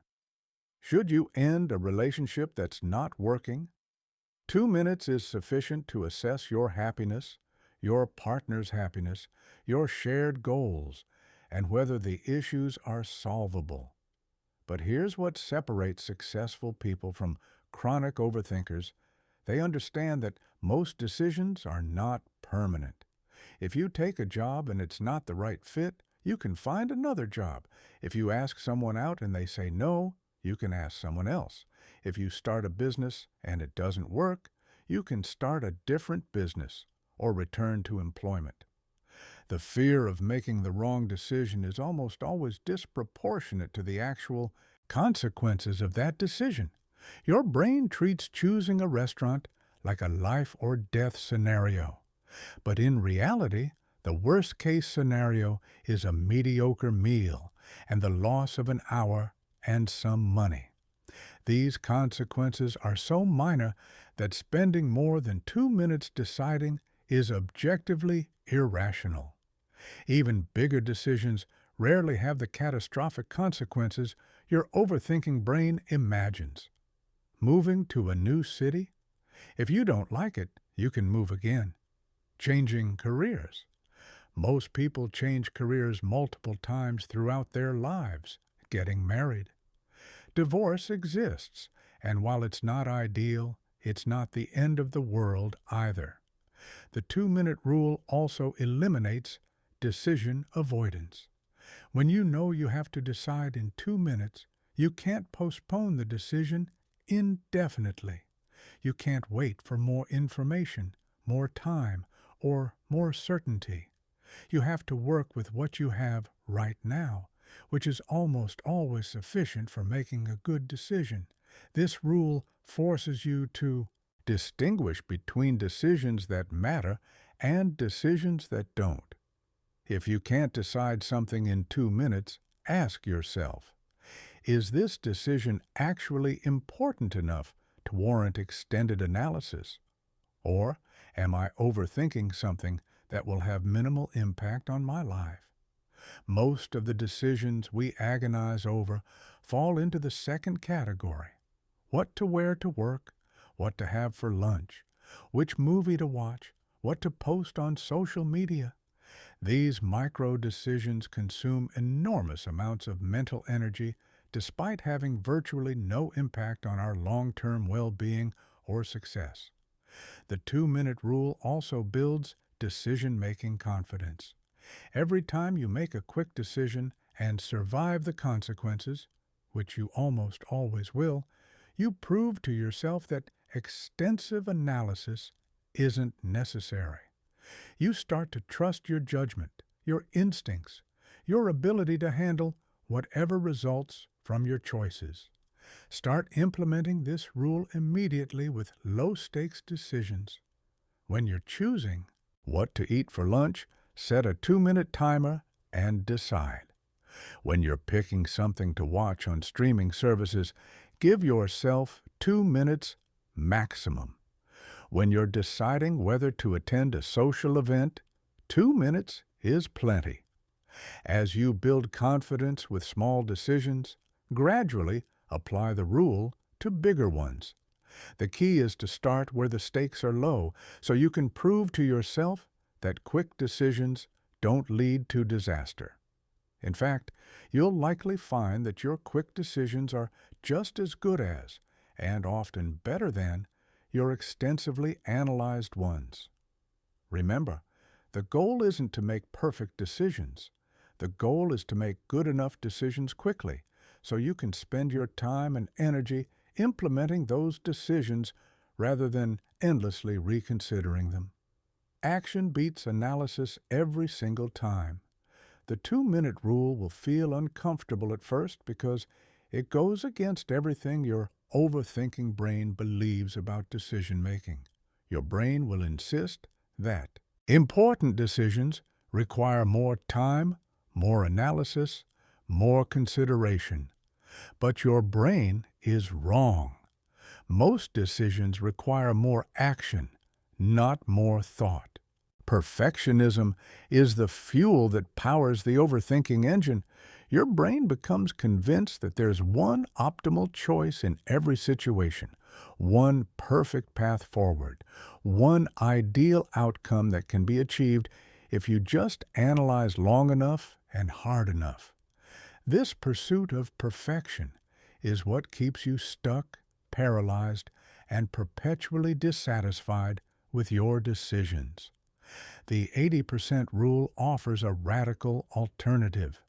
Speaker 1: Should you end a relationship that's not working? 2 minutes is sufficient to assess your happiness, your partner's happiness, your shared goals, and whether the issues are solvable. But here's what separates successful people from chronic overthinkers. They understand that most decisions are not permanent. If you take a job and it's not the right fit, you can find another job. If you ask someone out and they say no, you can ask someone else. If you start a business and it doesn't work, you can start a different business or return to employment. The fear of making the wrong decision is almost always disproportionate to the actual consequences of that decision. Your brain treats choosing a restaurant like a life or death scenario. But in reality, the worst-case scenario is a mediocre meal and the loss of an hour and some money. These consequences are so minor that spending more than 2 minutes deciding is objectively irrational. Even bigger decisions rarely have the catastrophic consequences your overthinking brain imagines. Moving to a new city? If you don't like it, you can move again. Changing careers. Most people change careers multiple times throughout their lives. Getting married. Divorce exists, and while it's not ideal, it's not the end of the world either. The 2-minute rule also eliminates decision avoidance. When you know you have to decide in 2 minutes, you can't postpone the decision indefinitely. You can't wait for more information, more time, or more certainty. You have to work with what you have right now, which is almost always sufficient for making a good decision. This rule forces you to distinguish between decisions that matter and decisions that don't. If you can't decide something in 2 minutes, ask yourself, is this decision actually important enough to warrant extended analysis? Or am I overthinking something that will have minimal impact on my life? Most of the decisions we agonize over fall into the second category. What to wear to work, what to have for lunch, which movie to watch, what to post on social media. These micro decisions consume enormous amounts of mental energy despite having virtually no impact on our long-term well-being or success. The 2-minute rule also builds decision-making confidence. Every time you make a quick decision and survive the consequences, which you almost always will, you prove to yourself that extensive analysis isn't necessary. You start to trust your judgment, your instincts, your ability to handle whatever results from your choices. Start implementing this rule immediately with low-stakes decisions. When you're choosing what to eat for lunch, set a 2-minute timer and decide. When you're picking something to watch on streaming services, give yourself 2 minutes maximum. When you're deciding whether to attend a social event, 2 minutes is plenty. As you build confidence with small decisions, gradually apply the rule to bigger ones. The key is to start where the stakes are low so you can prove to yourself that quick decisions don't lead to disaster. In fact, you'll likely find that your quick decisions are just as good as, and often better than, your extensively analyzed ones. Remember, the goal isn't to make perfect decisions. The goal is to make good enough decisions quickly so you can spend your time and energy implementing those decisions rather than endlessly reconsidering them. Action beats analysis every single time. The 2-minute rule will feel uncomfortable at first because it goes against everything your overthinking brain believes about decision-making. Your brain will insist that important decisions require more time, more analysis, more consideration. But your brain is wrong. Most decisions require more action, not more thought. Perfectionism is the fuel that powers the overthinking engine. Your brain becomes convinced that there's one optimal choice in every situation, one perfect path forward, one ideal outcome that can be achieved if you just analyze long enough and hard enough. This pursuit of perfection is what keeps you stuck, paralyzed, and perpetually dissatisfied with your decisions. The 80% rule offers a radical alternative.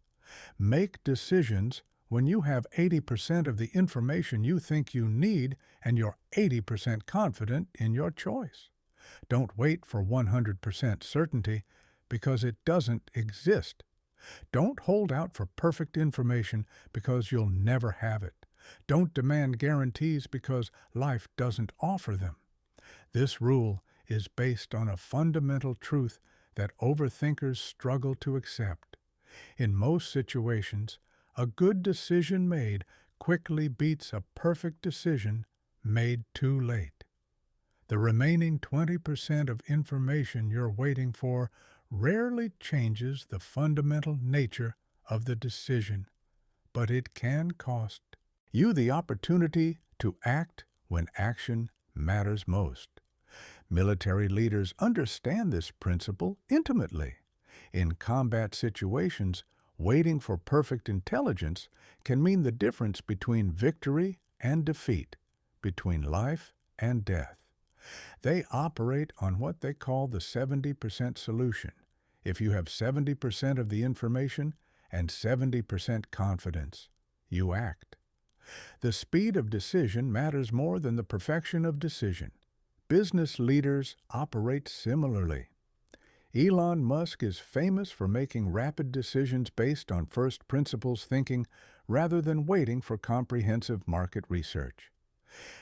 Speaker 1: Make decisions when you have 80% of the information you think you need and you're 80% confident in your choice. Don't wait for 100% certainty because it doesn't exist. Don't hold out for perfect information because you'll never have it. Don't demand guarantees because life doesn't offer them. This rule is based on a fundamental truth that overthinkers struggle to accept. In most situations, a good decision made quickly beats a perfect decision made too late. The remaining 20% of information you're waiting for rarely changes the fundamental nature of the decision, but it can cost you the opportunity to act when action matters most. Military leaders understand this principle intimately. In combat situations, waiting for perfect intelligence can mean the difference between victory and defeat, between life and death. They operate on what they call the 70% solution. If you have 70% of the information and 70% confidence, you act. The speed of decision matters more than the perfection of decision. Business leaders operate similarly. Elon Musk is famous for making rapid decisions based on first principles thinking rather than waiting for comprehensive market research.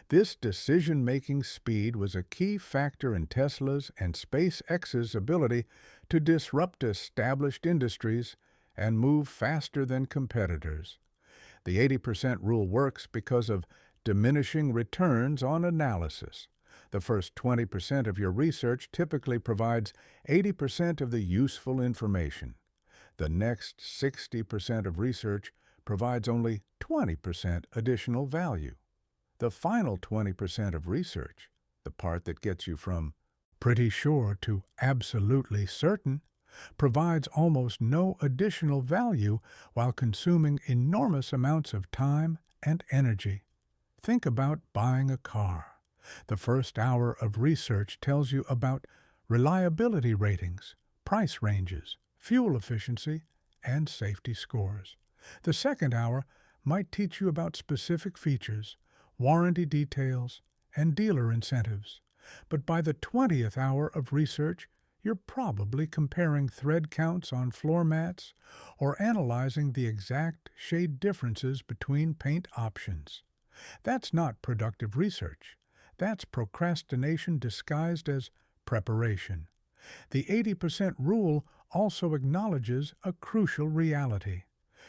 Speaker 1: This decision-making speed was a key factor in Tesla's and SpaceX's ability to disrupt established industries and move faster than competitors. The 80% rule works because of diminishing returns on analysis. The first 20% of your research typically provides 80% of the useful information. The next 60% of research provides only 20% additional value. The final 20% of research, the part that gets you from pretty sure to absolutely certain, provides almost no additional value while consuming enormous amounts of time and energy. Think about buying a car. The first hour of research tells you about reliability ratings, price ranges, fuel efficiency, and safety scores. The second hour might teach you about specific features, warranty details, and dealer incentives. But by the 20th hour of research, you're probably comparing thread counts on floor mats or analyzing the exact shade differences between paint options. That's not productive research. That's procrastination disguised as preparation. The 80% rule also acknowledges a crucial reality.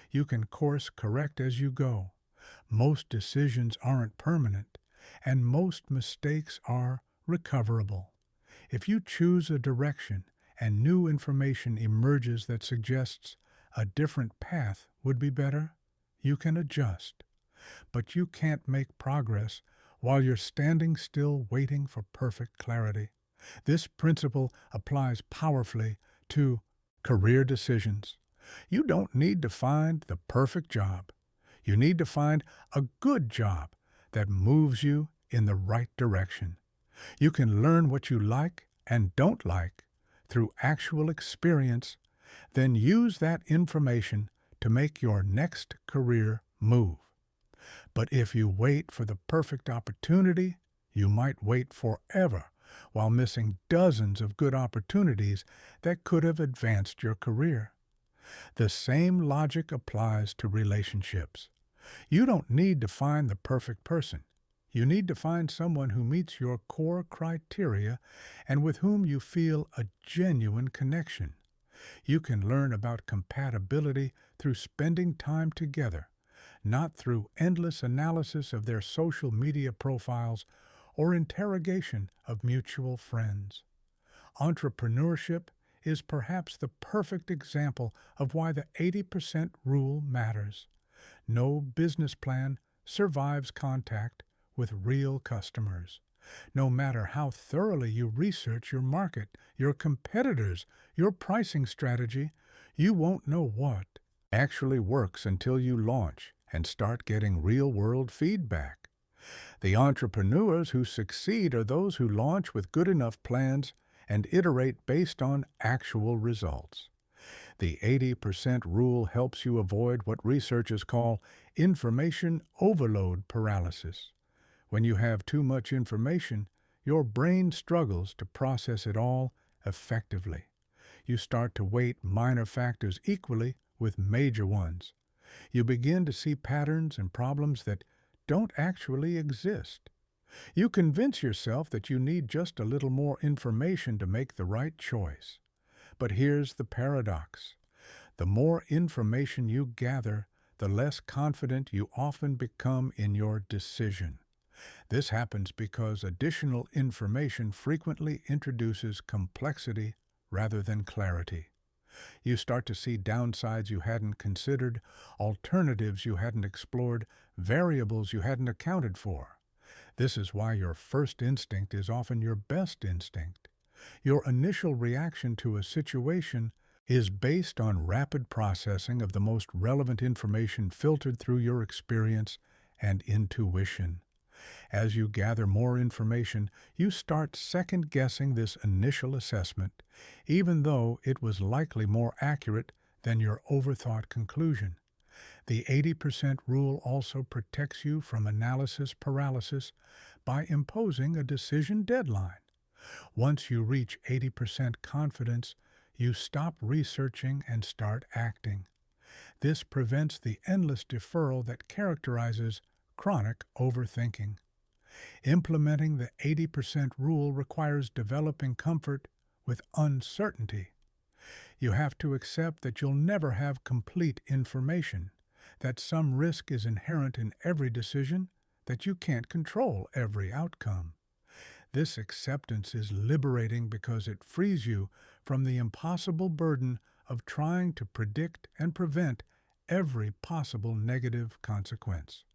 Speaker 1: You can course correct as you go. Most decisions aren't permanent, and most mistakes are recoverable. If you choose a direction and new information emerges that suggests a different path would be better, you can adjust. But you can't make progress while you're standing still waiting for perfect clarity. This principle applies powerfully to career decisions. You don't need to find the perfect job. You need to find a good job that moves you in the right direction. You can learn what you like and don't like through actual experience, then use that information to make your next career move. But if you wait for the perfect opportunity, you might wait forever while missing dozens of good opportunities that could have advanced your career. The same logic applies to relationships. You don't need to find the perfect person. You need to find someone who meets your core criteria and with whom you feel a genuine connection. You can learn about compatibility through spending time together, not through endless analysis of their social media profiles or interrogation of mutual friends. Entrepreneurship is perhaps the perfect example of why the 80% rule matters. No business plan survives contact with real customers. No matter how thoroughly you research your market, your competitors, your pricing strategy, you won't know what actually works until you launch and start getting real-world feedback. The entrepreneurs who succeed are those who launch with good enough plans and iterate based on actual results. The 80% rule helps you avoid what researchers call information overload paralysis. When you have too much information, your brain struggles to process it all effectively. You start to weight minor factors equally with major ones. You begin to see patterns and problems that don't actually exist. You convince yourself that you need just a little more information to make the right choice. But here's the paradox. The more information you gather, the less confident you often become in your decision. This happens because additional information frequently introduces complexity rather than clarity. You start to see downsides you hadn't considered, alternatives you hadn't explored, variables you hadn't accounted for. This is why your first instinct is often your best instinct. Your initial reaction to a situation is based on rapid processing of the most relevant information filtered through your experience and intuition. As you gather more information, you start second-guessing this initial assessment, even though it was likely more accurate than your overthought conclusion. The 80% rule also protects you from analysis paralysis by imposing a decision deadline. Once you reach 80% confidence, you stop researching and start acting. This prevents the endless deferral that characterizes chronic overthinking. Implementing the 80% rule requires developing comfort with uncertainty. You have to accept that you'll never have complete information, that some risk is inherent in every decision, that you can't control every outcome. This acceptance is liberating because it frees you from the impossible burden of trying to predict and prevent every possible negative consequence.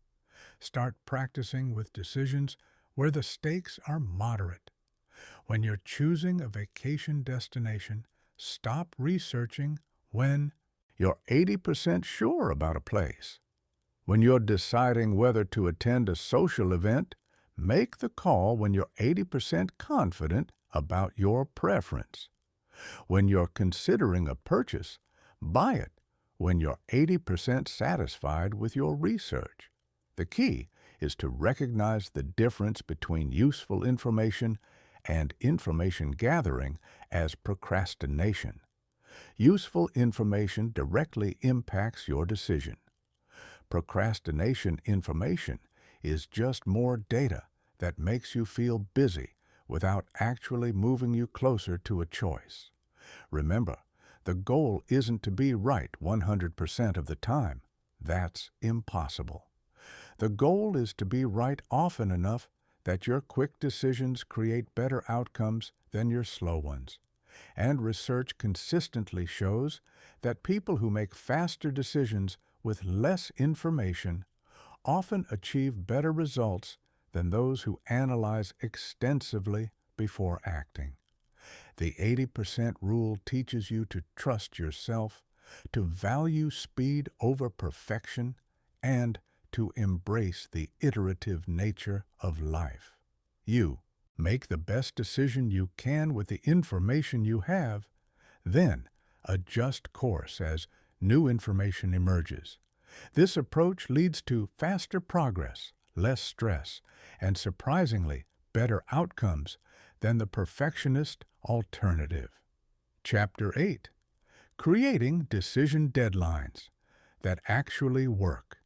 Speaker 1: Start practicing with decisions where the stakes are moderate. When you're choosing a vacation destination, stop researching when you're 80% sure about a place. When you're deciding whether to attend a social event, make the call when you're 80% confident about your preference. When you're considering a purchase, buy it when you're 80% satisfied with your research. The key is to recognize the difference between useful information and information gathering as procrastination. Useful information directly impacts your decision. Procrastination information is just more data that makes you feel busy without actually moving you closer to a choice. Remember, the goal isn't to be right 100% of the time. That's impossible. The goal is to be right often enough that your quick decisions create better outcomes than your slow ones. And research consistently shows that people who make faster decisions with less information often achieve better results than those who analyze extensively before acting. The 80% rule teaches you to trust yourself, to value speed over perfection, and to embrace the iterative nature of life. You make the best decision you can with the information you have, then adjust course as new information emerges. This approach leads to faster progress, less stress, and surprisingly better outcomes than the perfectionist alternative. Chapter 8. Creating Decision Deadlines that Actually Work.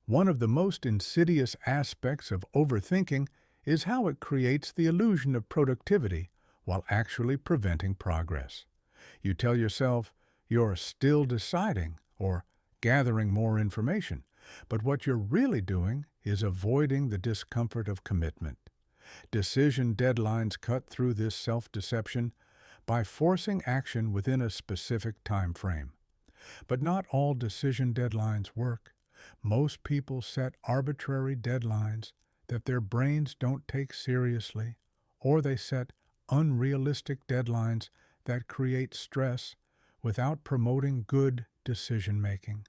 Speaker 1: One of the most insidious aspects of overthinking is how it creates the illusion of productivity while actually preventing progress. You tell yourself you're still deciding or gathering more information, but what you're really doing is avoiding the discomfort of commitment. Decision deadlines cut through this self-deception by forcing action within a specific time frame. But not all decision deadlines work. Most people set arbitrary deadlines that their brains don't take seriously, or they set unrealistic deadlines that create stress without promoting good decision-making.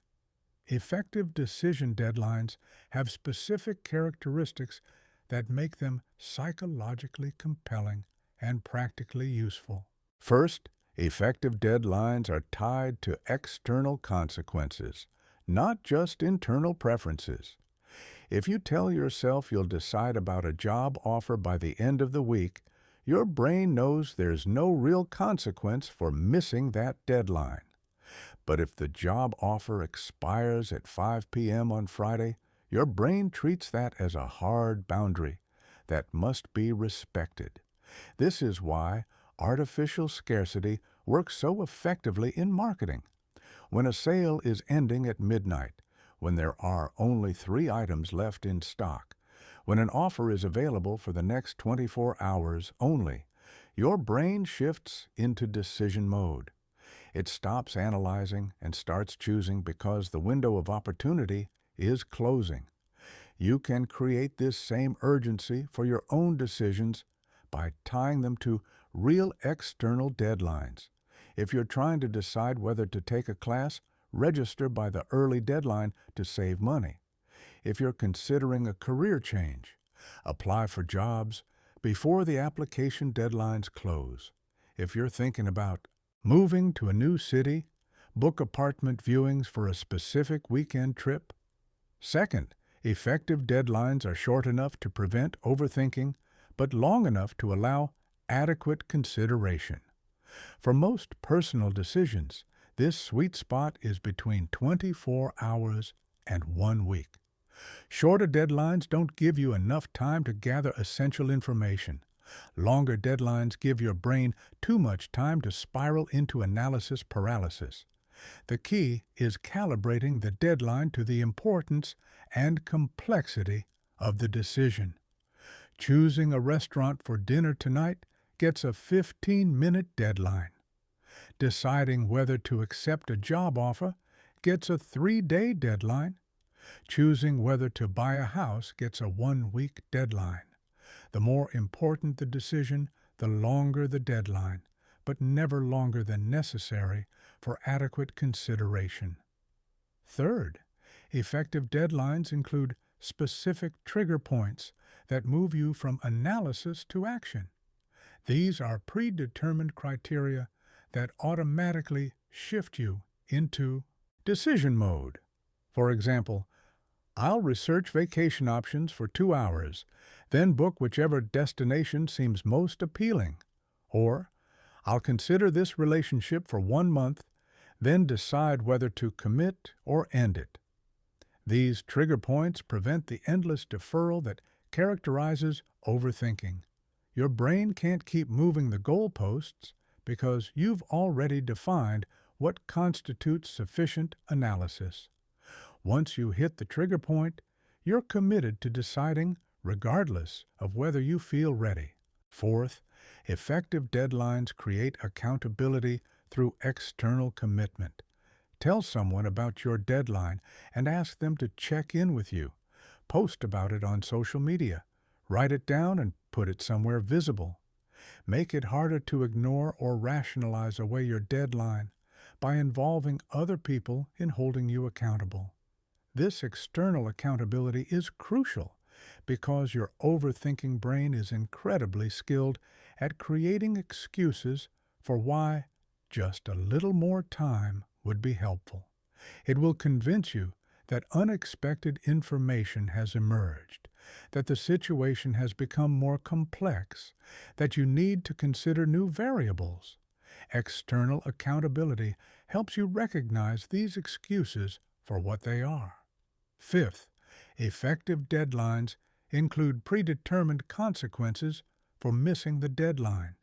Speaker 1: Effective decision deadlines have specific characteristics that make them psychologically compelling and practically useful. First, effective deadlines are tied to external consequences, not just internal preferences. If you tell yourself you'll decide about a job offer by the end of the week, your brain knows there's no real consequence for missing that deadline. But if the job offer expires at 5 p.m. on Friday, your brain treats that as a hard boundary that must be respected. This is why artificial scarcity works so effectively in marketing. When a sale is ending at midnight, when there are only 3 items left in stock, when an offer is available for the next 24 hours only, your brain shifts into decision mode. It stops analyzing and starts choosing because the window of opportunity is closing. You can create this same urgency for your own decisions by tying them to real external deadlines. If you're trying to decide whether to take a class, register by the early deadline to save money. If you're considering a career change, Apply for jobs before the application deadlines close. If you're thinking about moving to a new city, book apartment viewings for a specific weekend trip. Second, effective deadlines are short enough to prevent overthinking, but long enough to allow adequate consideration. For most personal decisions, this sweet spot is between 24 hours and 1 week. Shorter deadlines don't give you enough time to gather essential information. Longer deadlines give your brain too much time to spiral into analysis paralysis. The key is calibrating the deadline to the importance and complexity of the decision. Choosing a restaurant for dinner tonight gets a 15-minute deadline. Deciding whether to accept a job offer gets a 3-day deadline. Choosing whether to buy a house gets a 1-week deadline. The more important the decision, the longer the deadline, but never longer than necessary for adequate consideration. Third, effective deadlines include specific trigger points that move you from analysis to action. These are predetermined criteria that automatically shift you into decision mode. For example, I'll research vacation options for 2 hours, then book whichever destination seems most appealing. Or, I'll consider this relationship for 1 month, then decide whether to commit or end it. These trigger points prevent the endless deferral that characterizes overthinking. Your brain can't keep moving the goalposts because you've already defined what constitutes sufficient analysis. Once you hit the trigger point, you're committed to deciding regardless of whether you feel ready. Fourth, effective deadlines create accountability through external commitment. Tell someone about your deadline and ask them to check in with you. Post about it on social media. Write it down and put it somewhere visible. Make it harder to ignore or rationalize away your deadline by involving other people in holding you accountable. This external accountability is crucial because your overthinking brain is incredibly skilled at creating excuses for why just a little more time would be helpful. It will convince you that unexpected information has emerged, that the situation has become more complex, that you need to consider new variables. External accountability helps you recognize these excuses for what they are. Fifth, effective deadlines include predetermined consequences for missing the deadline.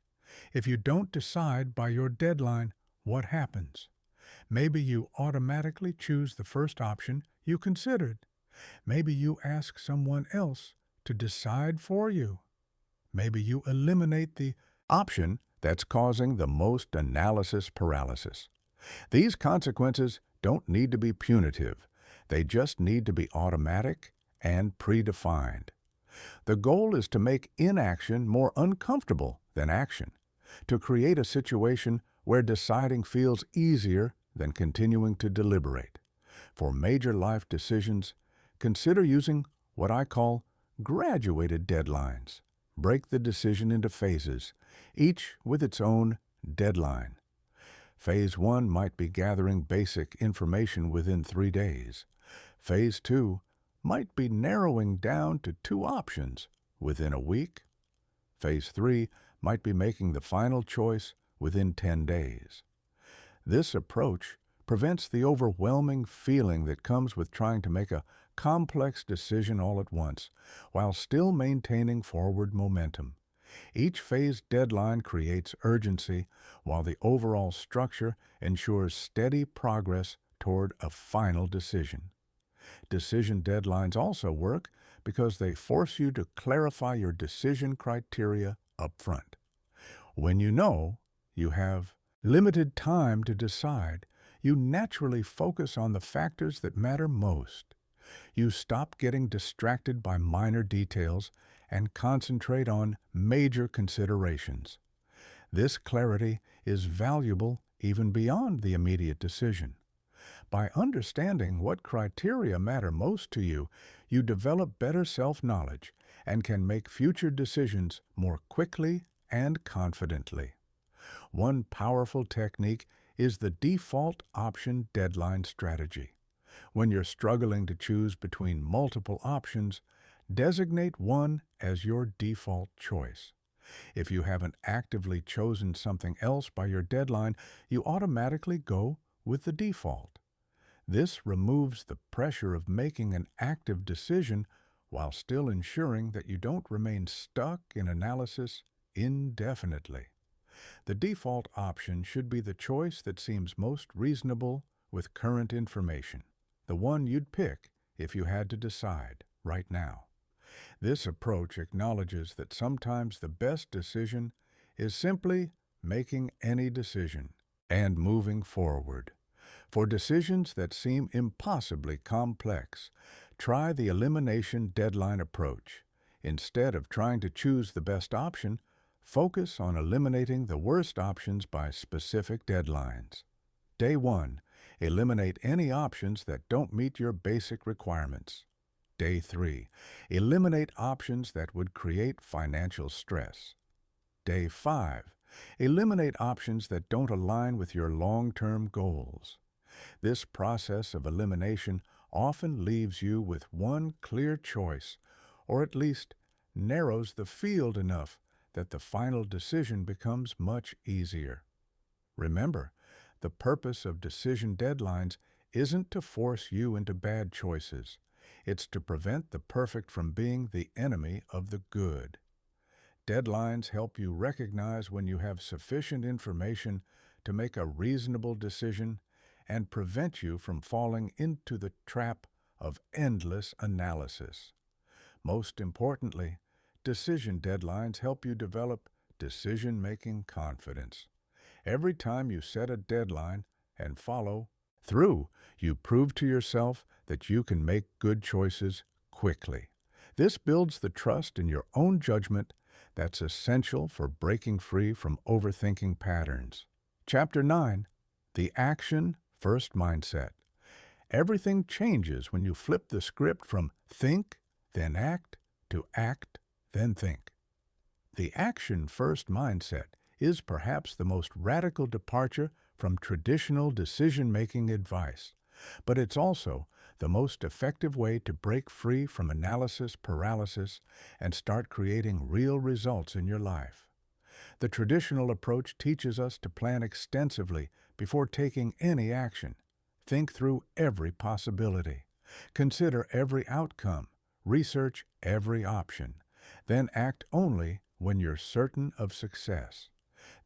Speaker 1: If you don't decide by your deadline, what happens? Maybe you automatically choose the first option you considered. Maybe you ask someone else to decide for you. Maybe you eliminate the option that's causing the most analysis paralysis. These consequences don't need to be punitive. They just need to be automatic and predefined. The goal is to make inaction more uncomfortable than action, to create a situation where deciding feels easier than continuing to deliberate. For major life decisions, consider using what I call graduated deadlines. Break the decision into phases, each with its own deadline. Phase 1 might be gathering basic information within 3 days. Phase 2 might be narrowing down to 2 options within a week. Phase 3 might be making the final choice within 10 days. This approach prevents the overwhelming feeling that comes with trying to make a complex decision all at once, while still maintaining forward momentum. Each phase deadline creates urgency, while the overall structure ensures steady progress toward a final decision. Decision deadlines also work because they force you to clarify your decision criteria up front. When you know you have limited time to decide, you naturally focus on the factors that matter most. You stop getting distracted by minor details and concentrate on major considerations. This clarity is valuable even beyond the immediate decision. By understanding what criteria matter most to you, you develop better self-knowledge and can make future decisions more quickly and confidently. One powerful technique is the default option deadline strategy. When you're struggling to choose between multiple options, designate one as your default choice. If you haven't actively chosen something else by your deadline, you automatically go with the default. This removes the pressure of making an active decision while still ensuring that you don't remain stuck in analysis indefinitely. The default option should be the choice that seems most reasonable with current information, the one you'd pick if you had to decide right now. This approach acknowledges that sometimes the best decision is simply making any decision and moving forward. For decisions that seem impossibly complex, try the elimination deadline approach. Instead of trying to choose the best option, focus on eliminating the worst options by specific deadlines. Day 1. Eliminate any options that don't meet your basic requirements. Day 3. Eliminate options that would create financial stress. Day 5. Eliminate options that don't align with your long-term goals. This process of elimination often leaves you with one clear choice, or at least narrows the field enough that the final decision becomes much easier. Remember, the purpose of decision deadlines isn't to force you into bad choices. It's to prevent the perfect from being the enemy of the good. Deadlines help you recognize when you have sufficient information to make a reasonable decision and prevent you from falling into the trap of endless analysis. Most importantly, decision deadlines help you develop decision-making confidence. Every time you set a deadline and follow through, you prove to yourself that you can make good choices quickly. This builds the trust in your own judgment that's essential for breaking free from overthinking patterns. Chapter 9. The Action First Mindset. Everything changes when you flip the script from think, then act, to act, then think. The action-first mindset is perhaps the most radical departure from traditional decision-making advice, but it's also the most effective way to break free from analysis paralysis and start creating real results in your life. The traditional approach teaches us to plan extensively before taking any action. Think through every possibility. Consider every outcome. Research every option. Then act only when you're certain of success.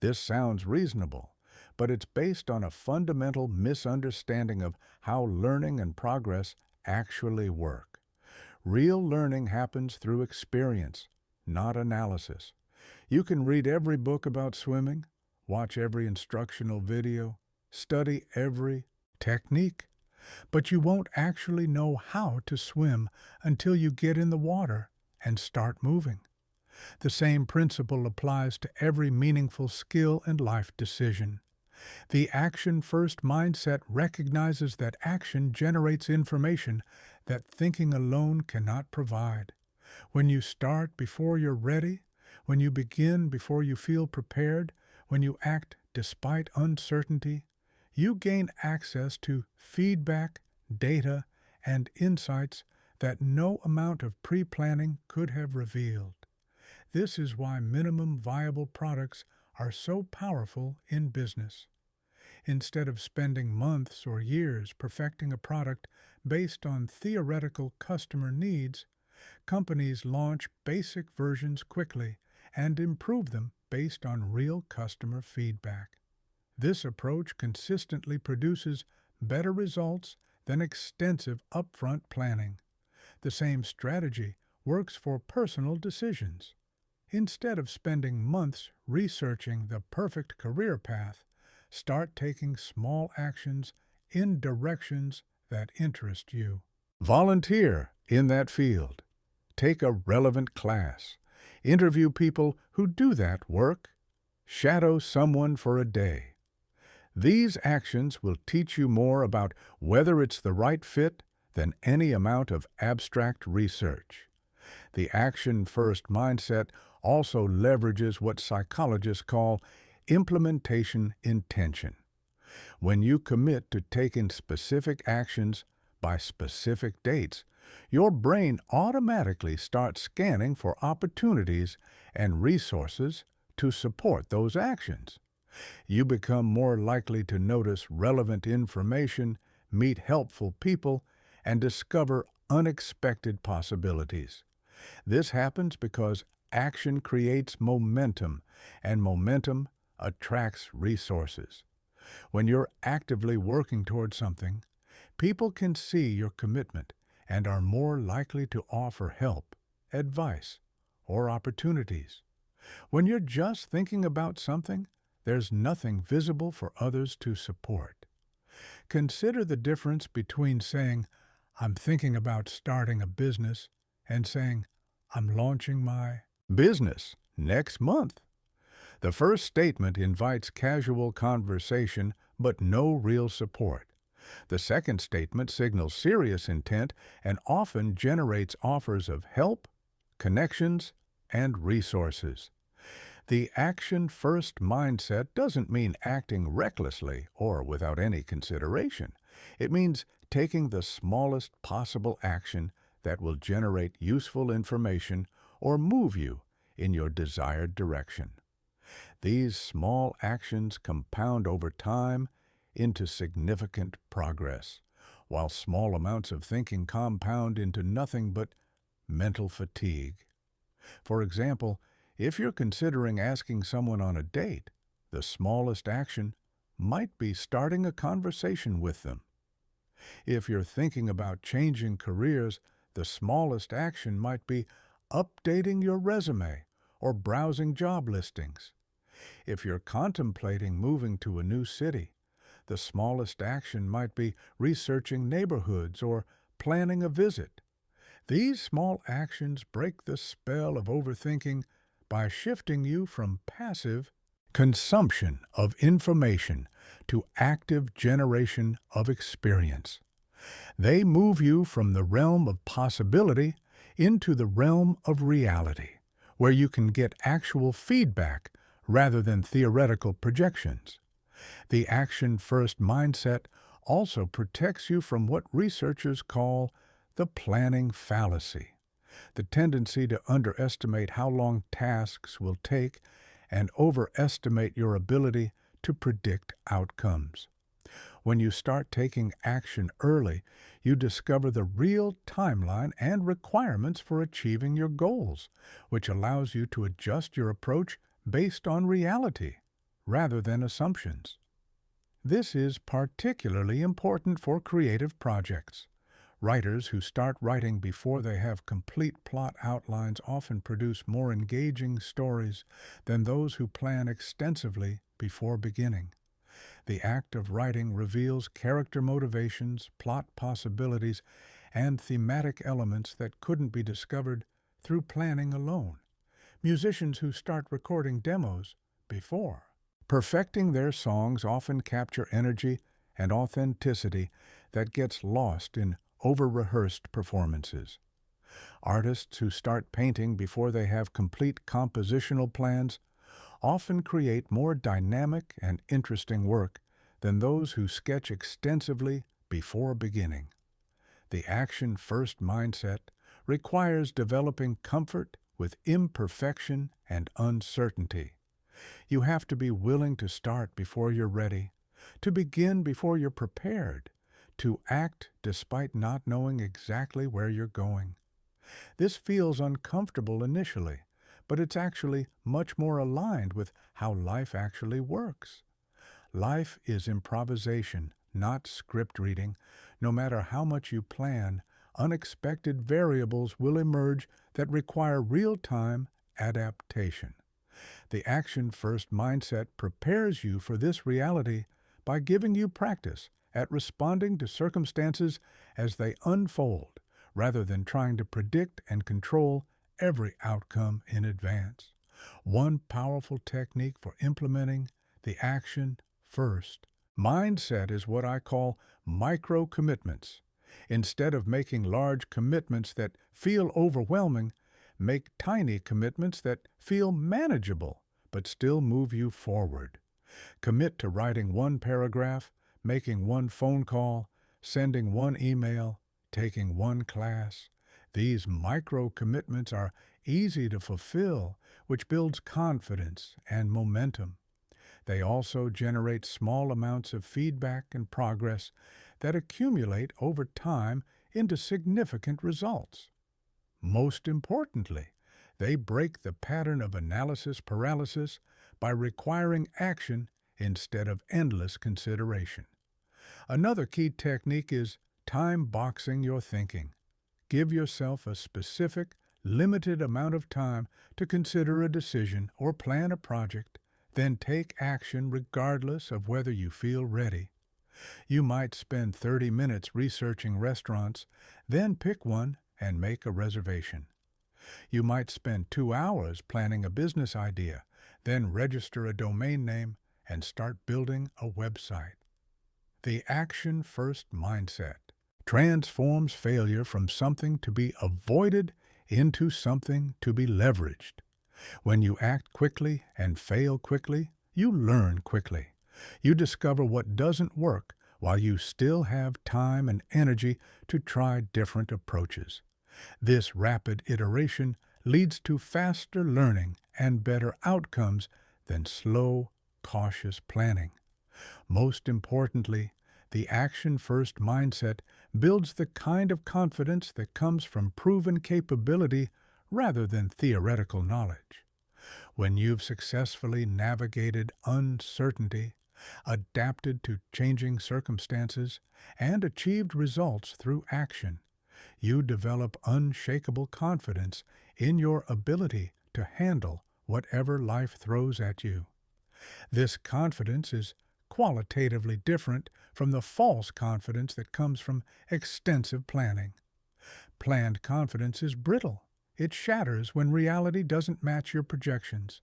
Speaker 1: This sounds reasonable, but it's based on a fundamental misunderstanding of how learning and progress actually work. Real learning happens through experience, not analysis. You can read every book about swimming, watch every instructional video, study every technique, but you won't actually know how to swim until you get in the water and start moving. The same principle applies to every meaningful skill and life decision. The action-first mindset recognizes that action generates information that thinking alone cannot provide. When you start before you're ready, when you begin before you feel prepared, when you act despite uncertainty, you gain access to feedback, data, and insights that no amount of pre-planning could have revealed. This is why minimum viable products are so powerful in business. Instead of spending months or years perfecting a product based on theoretical customer needs, companies launch basic versions quickly and improve them based on real customer feedback. This approach consistently produces better results than extensive upfront planning. The same strategy works for personal decisions. Instead of spending months researching the perfect career path, start taking small actions in directions that interest you. Volunteer in that field. Take a relevant class. Interview people who do that work. Shadow someone for a day. These actions will teach you more about whether it's the right fit than any amount of abstract research. The action-first mindset also leverages what psychologists call implementation intention. When you commit to taking specific actions by specific dates, your brain automatically starts scanning for opportunities and resources to support those actions. You become more likely to notice relevant information, meet helpful people, and discover unexpected possibilities. This happens because action creates momentum, and momentum attracts resources. When you're actively working towards something, people can see your commitment and are more likely to offer help, advice, or opportunities. When you're just thinking about something, there's nothing visible for others to support. Consider the difference between saying, "I'm thinking about starting a business," and saying, "I'm launching my business next month." The first statement invites casual conversation but no real support. The second statement signals serious intent and often generates offers of help, connections, and resources. The action-first mindset doesn't mean acting recklessly or without any consideration. It means taking the smallest possible action that will generate useful information or move you in your desired direction. These small actions compound over time into significant progress, while small amounts of thinking compound into nothing but mental fatigue. For example, if you're considering asking someone on a date, the smallest action might be starting a conversation with them. If you're thinking about changing careers, the smallest action might be updating your resume or browsing job listings. If you're contemplating moving to a new city, the smallest action might be researching neighborhoods or planning a visit. These small actions break the spell of overthinking by shifting you from passive consumption of information to active generation of experience. They move you from the realm of possibility into the realm of reality, where you can get actual feedback rather than theoretical projections. The action-first mindset also protects you from what researchers call the planning fallacy, the tendency to underestimate how long tasks will take and overestimate your ability to predict outcomes. When you start taking action early, you discover the real timeline and requirements for achieving your goals, which allows you to adjust your approach based on reality rather than assumptions. This is particularly important for creative projects. Writers who start writing before they have complete plot outlines often produce more engaging stories than those who plan extensively before beginning. The act of writing reveals character motivations, plot possibilities, and thematic elements that couldn't be discovered through planning alone. Musicians who start recording demos before perfecting their songs often capture energy and authenticity that gets lost in over-rehearsed performances. Artists who start painting before they have complete compositional plans often create more dynamic and interesting work than those who sketch extensively before beginning. The action-first mindset requires developing comfort with imperfection and uncertainty. You have to be willing to start before you're ready, to begin before you're prepared, to act despite not knowing exactly where you're going. This feels uncomfortable initially, but it's actually much more aligned with how life actually works. Life is improvisation, not script reading. No matter how much you plan, unexpected variables will emerge that require real-time adaptation. The action-first mindset prepares you for this reality by giving you practice at responding to circumstances as they unfold, rather than trying to predict and control every outcome in advance. One powerful technique for implementing the action first mindset is what I call micro commitments. Instead of making large commitments that feel overwhelming, make tiny commitments that feel manageable but still move you forward. Commit to writing one paragraph, making one phone call, sending one email, taking one class. These micro commitments are easy to fulfill, which builds confidence and momentum. They also generate small amounts of feedback and progress that accumulate over time into significant results. Most importantly, they break the pattern of analysis paralysis by requiring action instead of endless consideration. Another key technique is time boxing your thinking. Give yourself a specific, limited amount of time to consider a decision or plan a project, then take action regardless of whether you feel ready. You might spend 30 minutes researching restaurants, then pick one and make a reservation. You might spend 2 hours planning a business idea, then register a domain name and start building a website. The action-first mindset transforms failure from something to be avoided into something to be leveraged. When you act quickly and fail quickly, you learn quickly. You discover what doesn't work while you still have time and energy to try different approaches. This rapid iteration leads to faster learning and better outcomes than slow, cautious planning. Most importantly, the action-first mindset builds the kind of confidence that comes from proven capability rather than theoretical knowledge. When you've successfully navigated uncertainty, adapted to changing circumstances, and achieved results through action, you develop unshakable confidence in your ability to handle whatever life throws at you. This confidence is qualitatively different from the false confidence that comes from extensive planning. Planned confidence is brittle. It shatters when reality doesn't match your projections.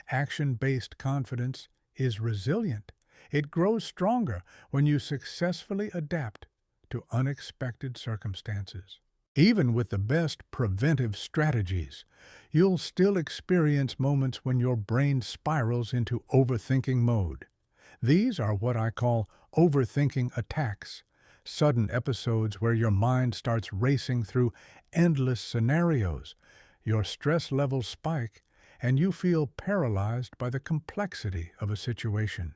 Speaker 1: Action-based confidence is resilient. It grows stronger when you successfully adapt to unexpected circumstances. Even with the best preventive strategies, you'll still experience moments when your brain spirals into overthinking mode. These are what I call overthinking attacks, sudden episodes where your mind starts racing through endless scenarios. Your stress levels spike, and you feel paralyzed by the complexity of a situation.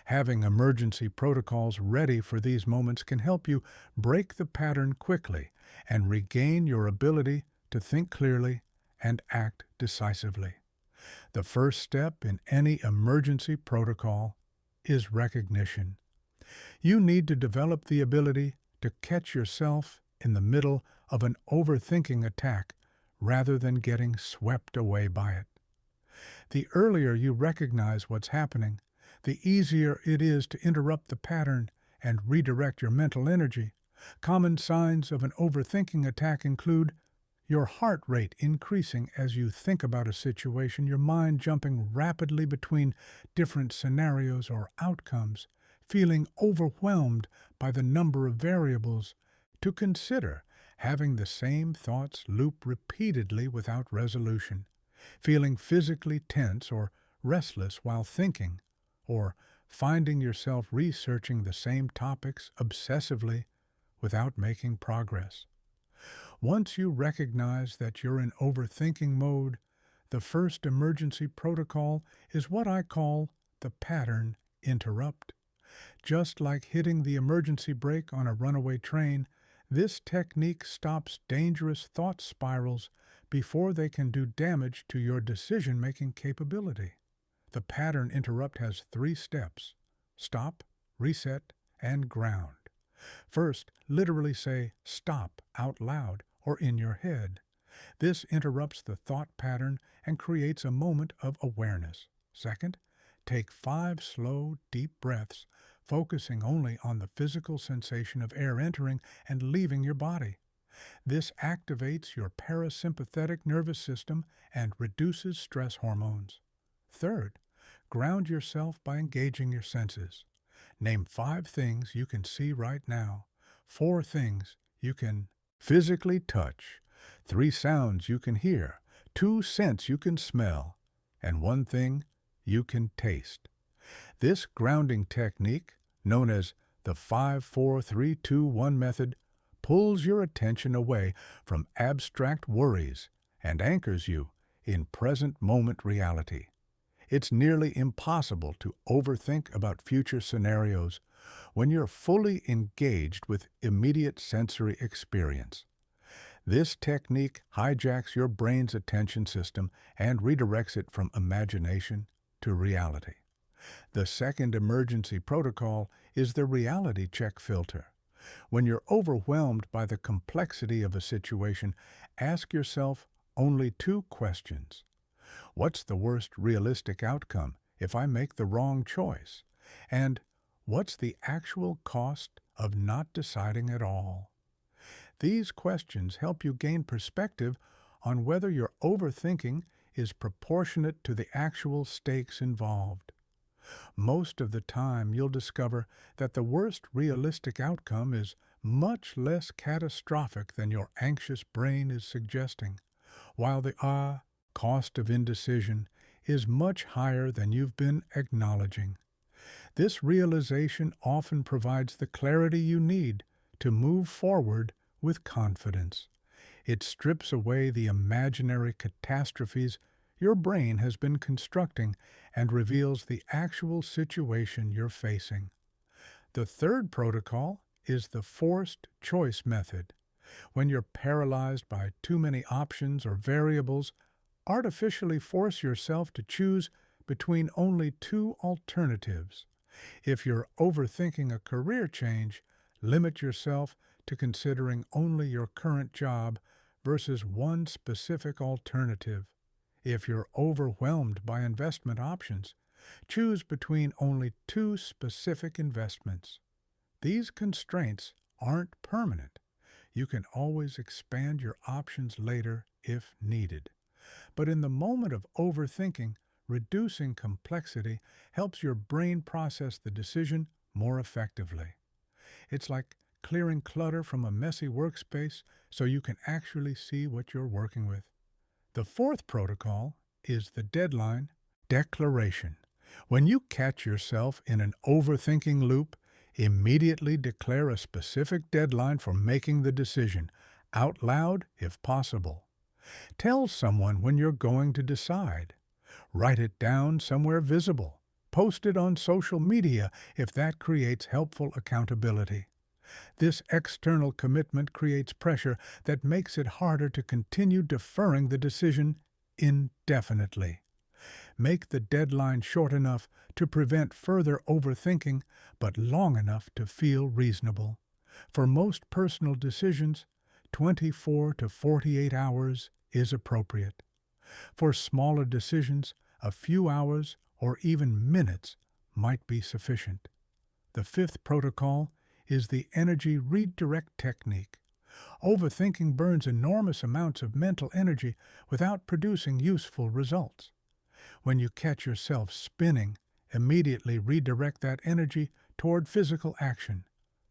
Speaker 1: Having emergency protocols ready for these moments can help you break the pattern quickly and regain your ability to think clearly and act decisively. The first step in any emergency protocol is recognition. You need to develop the ability to catch yourself in the middle of an overthinking attack rather than getting swept away by it. The earlier you recognize what's happening, the easier it is to interrupt the pattern and redirect your mental energy. Common signs of an overthinking attack include your heart rate increasing as you think about a situation, your mind jumping rapidly between different scenarios or outcomes, feeling overwhelmed by the number of variables to consider, having the same thoughts loop repeatedly without resolution, feeling physically tense or restless while thinking, or finding yourself researching the same topics obsessively without making progress. Once you recognize that you're in overthinking mode, the first emergency protocol is what I call the pattern interrupt. Just like hitting the emergency brake on a runaway train, this technique stops dangerous thought spirals before they can do damage to your decision-making capability. The pattern interrupt has 3 steps: stop, reset, and ground. First, literally say stop out loud or in your head. This interrupts the thought pattern and creates a moment of awareness. Second, take 5 slow, deep breaths, focusing only on the physical sensation of air entering and leaving your body. This activates your parasympathetic nervous system and reduces stress hormones. Third, ground yourself by engaging your senses. Name 5 things you can see right now, 4 things you can physically touch, 3 sounds you can hear, 2 scents you can smell, and 1 thing you can taste. This grounding technique, known as the 5-4-3-2-1 method, pulls your attention away from abstract worries and anchors you in present moment reality. It's nearly impossible to overthink about future scenarios when you're fully engaged with immediate sensory experience. This technique hijacks your brain's attention system and redirects it from imagination to reality. The second emergency protocol is the reality check filter. When you're overwhelmed by the complexity of a situation, ask yourself only 2 questions. What's the worst realistic outcome if I make the wrong choice? And what's the actual cost of not deciding at all? These questions help you gain perspective on whether your overthinking is proportionate to the actual stakes involved. Most of the time, you'll discover that the worst realistic outcome is much less catastrophic than your anxious brain is suggesting, while the cost of indecision is much higher than you've been acknowledging. This realization often provides the clarity you need to move forward with confidence. It strips away the imaginary catastrophes your brain has been constructing and reveals the actual situation you're facing. The third protocol is the forced choice method. When you're paralyzed by too many options or variables, artificially force yourself to choose between only 2 alternatives. If you're overthinking a career change, limit yourself to considering only your current job versus one specific alternative. If you're overwhelmed by investment options, choose between only 2 specific investments. These constraints aren't permanent. You can always expand your options later if needed. But in the moment of overthinking, reducing complexity helps your brain process the decision more effectively. It's like clearing clutter from a messy workspace so you can actually see what you're working with. The fourth protocol is the deadline declaration. When you catch yourself in an overthinking loop, immediately declare a specific deadline for making the decision, out loud if possible. Tell someone when you're going to decide. Write it down somewhere visible. Post it on social media if that creates helpful accountability. This external commitment creates pressure that makes it harder to continue deferring the decision indefinitely. Make the deadline short enough to prevent further overthinking, but long enough to feel reasonable. For most personal decisions, 24 to 48 hours is appropriate. For smaller decisions, a few hours or even minutes might be sufficient. The fifth protocol is the energy redirect technique. Overthinking burns enormous amounts of mental energy without producing useful results. When you catch yourself spinning, immediately redirect that energy toward physical action.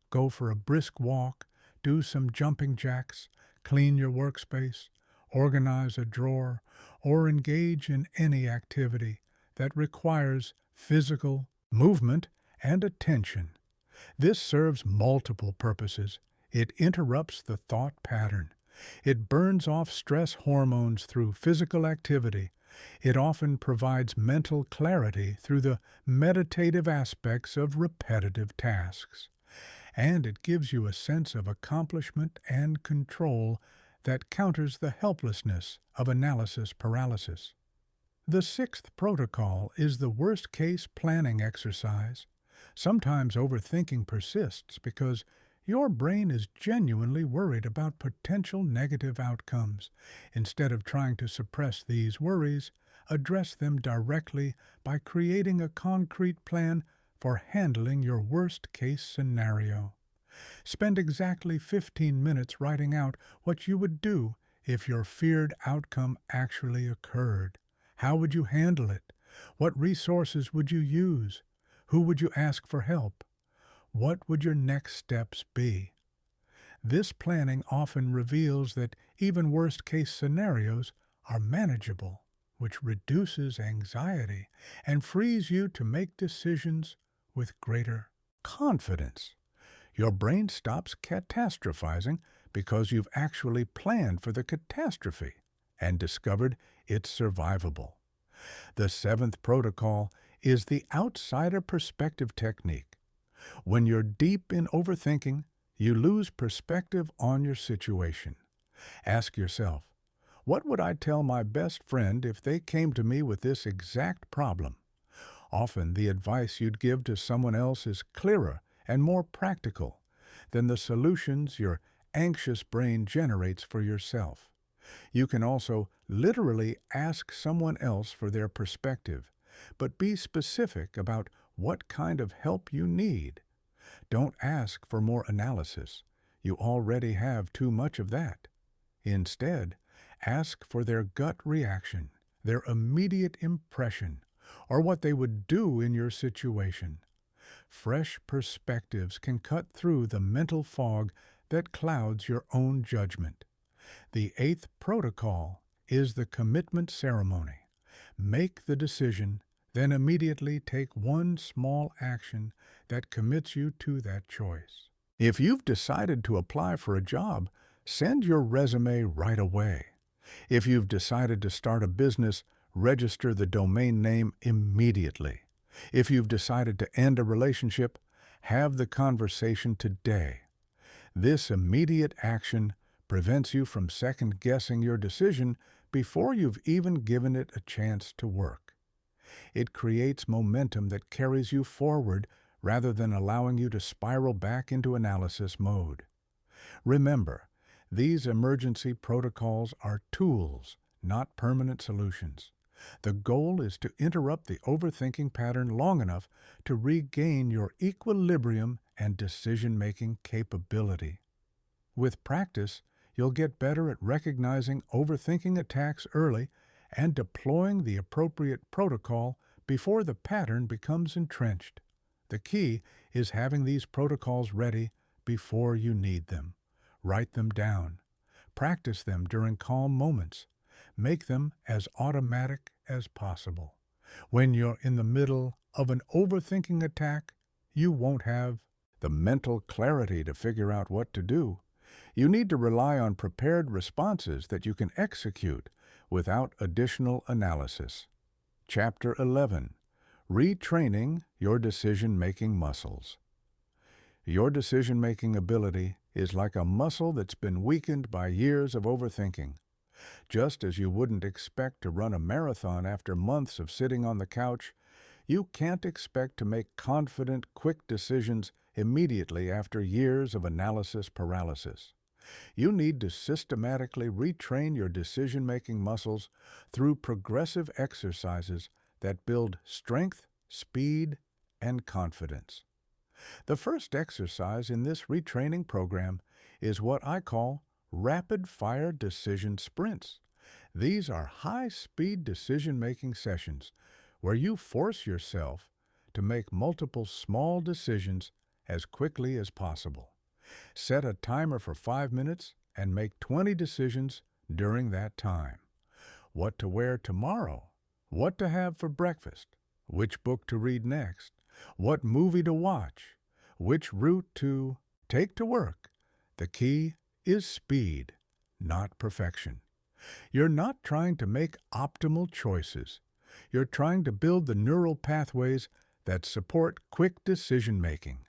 Speaker 1: Go for a brisk walk, do some jumping jacks, clean your workspace, organize a drawer, or engage in any activity that requires physical movement and attention. This serves multiple purposes. It interrupts the thought pattern. It burns off stress hormones through physical activity. It often provides mental clarity through the meditative aspects of repetitive tasks. And it gives you a sense of accomplishment and control that counters the helplessness of analysis paralysis. The sixth protocol is the worst-case planning exercise. Sometimes overthinking persists because your brain is genuinely worried about potential negative outcomes. Instead of trying to suppress these worries, address them directly by creating a concrete plan for handling your worst-case scenario. Spend exactly 15 minutes writing out what you would do if your feared outcome actually occurred. How would you handle it? What resources would you use? Who would you ask for help? What would your next steps be? This planning often reveals that even worst-case scenarios are manageable, which reduces anxiety and frees you to make decisions with greater confidence. Your brain stops catastrophizing because you've actually planned for the catastrophe and discovered it's survivable. The seventh protocol is the outsider perspective technique. When you're deep in overthinking, you lose perspective on your situation. Ask yourself, what would I tell my best friend if they came to me with this exact problem? Often the advice you'd give to someone else is clearer and more practical than the solutions your anxious brain generates for yourself. You can also literally ask someone else for their perspective, but be specific about what kind of help you need. Don't ask for more analysis. You already have too much of that. Instead, ask for their gut reaction, their immediate impression, or what they would do in your situation. Fresh perspectives can cut through the mental fog that clouds your own judgment. The eighth protocol is the commitment ceremony. Make the decision, then immediately take one small action that commits you to that choice. If you've decided to apply for a job, send your resume right away. If you've decided to start a business, register the domain name immediately. If you've decided to end a relationship, have the conversation today. This immediate action prevents you from second-guessing your decision before you've even given it a chance to work. It creates momentum that carries you forward rather than allowing you to spiral back into analysis mode. Remember, these emergency protocols are tools, not permanent solutions. The goal is to interrupt the overthinking pattern long enough to regain your equilibrium and decision-making capability. With practice, you'll get better at recognizing overthinking attacks early and deploying the appropriate protocol before the pattern becomes entrenched. The key is having these protocols ready before you need them. Write them down. Practice them during calm moments. Make them as automatic as possible. When you're in the middle of an overthinking attack, you won't have the mental clarity to figure out what to do. You need to rely on prepared responses that you can execute without additional analysis. Chapter 11. Retraining your decision-making muscles. Your decision-making ability is like a muscle that's been weakened by years of overthinking. Just as you wouldn't expect to run a marathon after months of sitting on the couch, you can't expect to make confident, quick decisions immediately after years of analysis paralysis. You need to systematically retrain your decision-making muscles through progressive exercises that build strength, speed, and confidence. The first exercise in this retraining program is what I call rapid-fire decision sprints. These are high-speed decision-making sessions where you force yourself to make multiple small decisions as quickly as possible. Set a timer for 5 minutes and make 20 decisions during that time. What to wear tomorrow, what to have for breakfast, which book to read next, what movie to watch, which route to take to work. The key is speed, not perfection. You're not trying to make optimal choices. You're trying to build the neural pathways that support quick decision-making.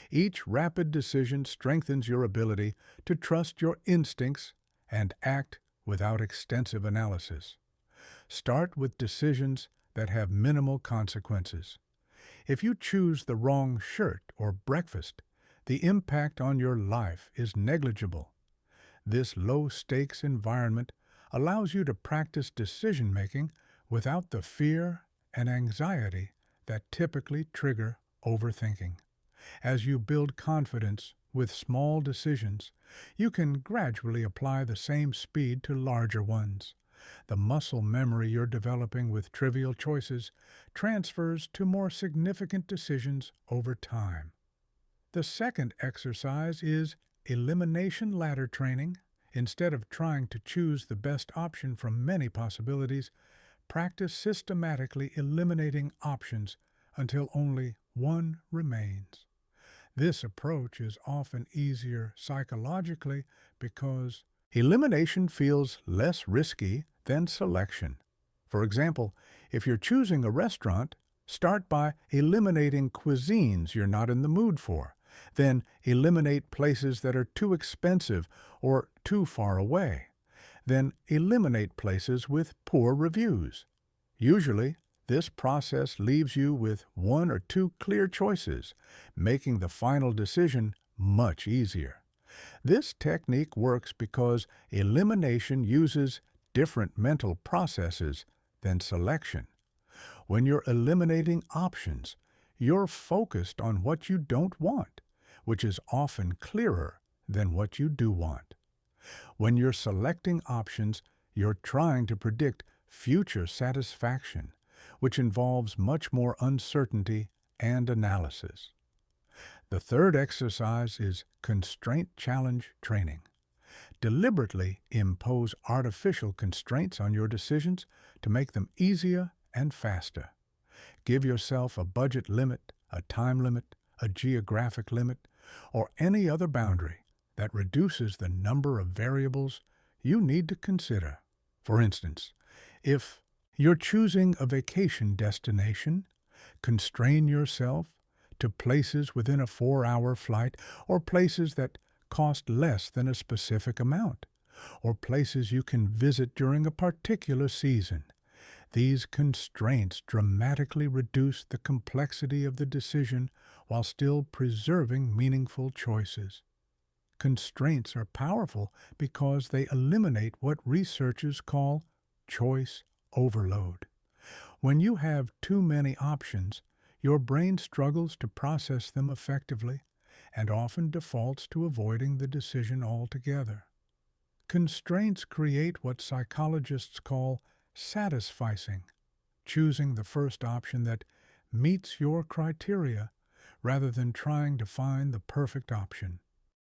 Speaker 1: Each rapid decision strengthens your ability to trust your instincts and act without extensive analysis. Start with decisions that have minimal consequences. If you choose the wrong shirt or breakfast, the impact on your life is negligible. This low-stakes environment allows you to practice decision-making without the fear and anxiety that typically trigger overthinking. As you build confidence with small decisions, you can gradually apply the same speed to larger ones. The muscle memory you're developing with trivial choices transfers to more significant decisions over time. The second exercise is Elimination ladder training. Instead of trying to choose the best option from many possibilities, practice systematically eliminating options until only one remains. This approach is often easier psychologically because elimination feels less risky than selection. For example, if you're choosing a restaurant, start by eliminating cuisines you're not in the mood for. Then eliminate places that are too expensive or too far away. Then eliminate places with poor reviews. Usually, this process leaves you with one or two clear choices, making the final decision much easier. This technique works because elimination uses different mental processes than selection. When you're eliminating options, you're focused on what you don't want, which is often clearer than what you do want. When you're selecting options, you're trying to predict future satisfaction, which involves much more uncertainty and analysis. The third exercise is constraint challenge training. Deliberately impose artificial constraints on your decisions to make them easier and faster. Give yourself a budget limit, a time limit, a geographic limit, or any other boundary that reduces the number of variables you need to consider. For instance, if you're choosing a vacation destination, constrain yourself to places within a 4-hour flight or places that cost less than a specific amount, or places you can visit during a particular season. These constraints dramatically reduce the complexity of the decision while still preserving meaningful choices. Constraints are powerful because they eliminate what researchers call choice overload. When you have too many options, your brain struggles to process them effectively and often defaults to avoiding the decision altogether. Constraints create what psychologists call satisficing, choosing the first option that meets your criteria rather than trying to find the perfect option.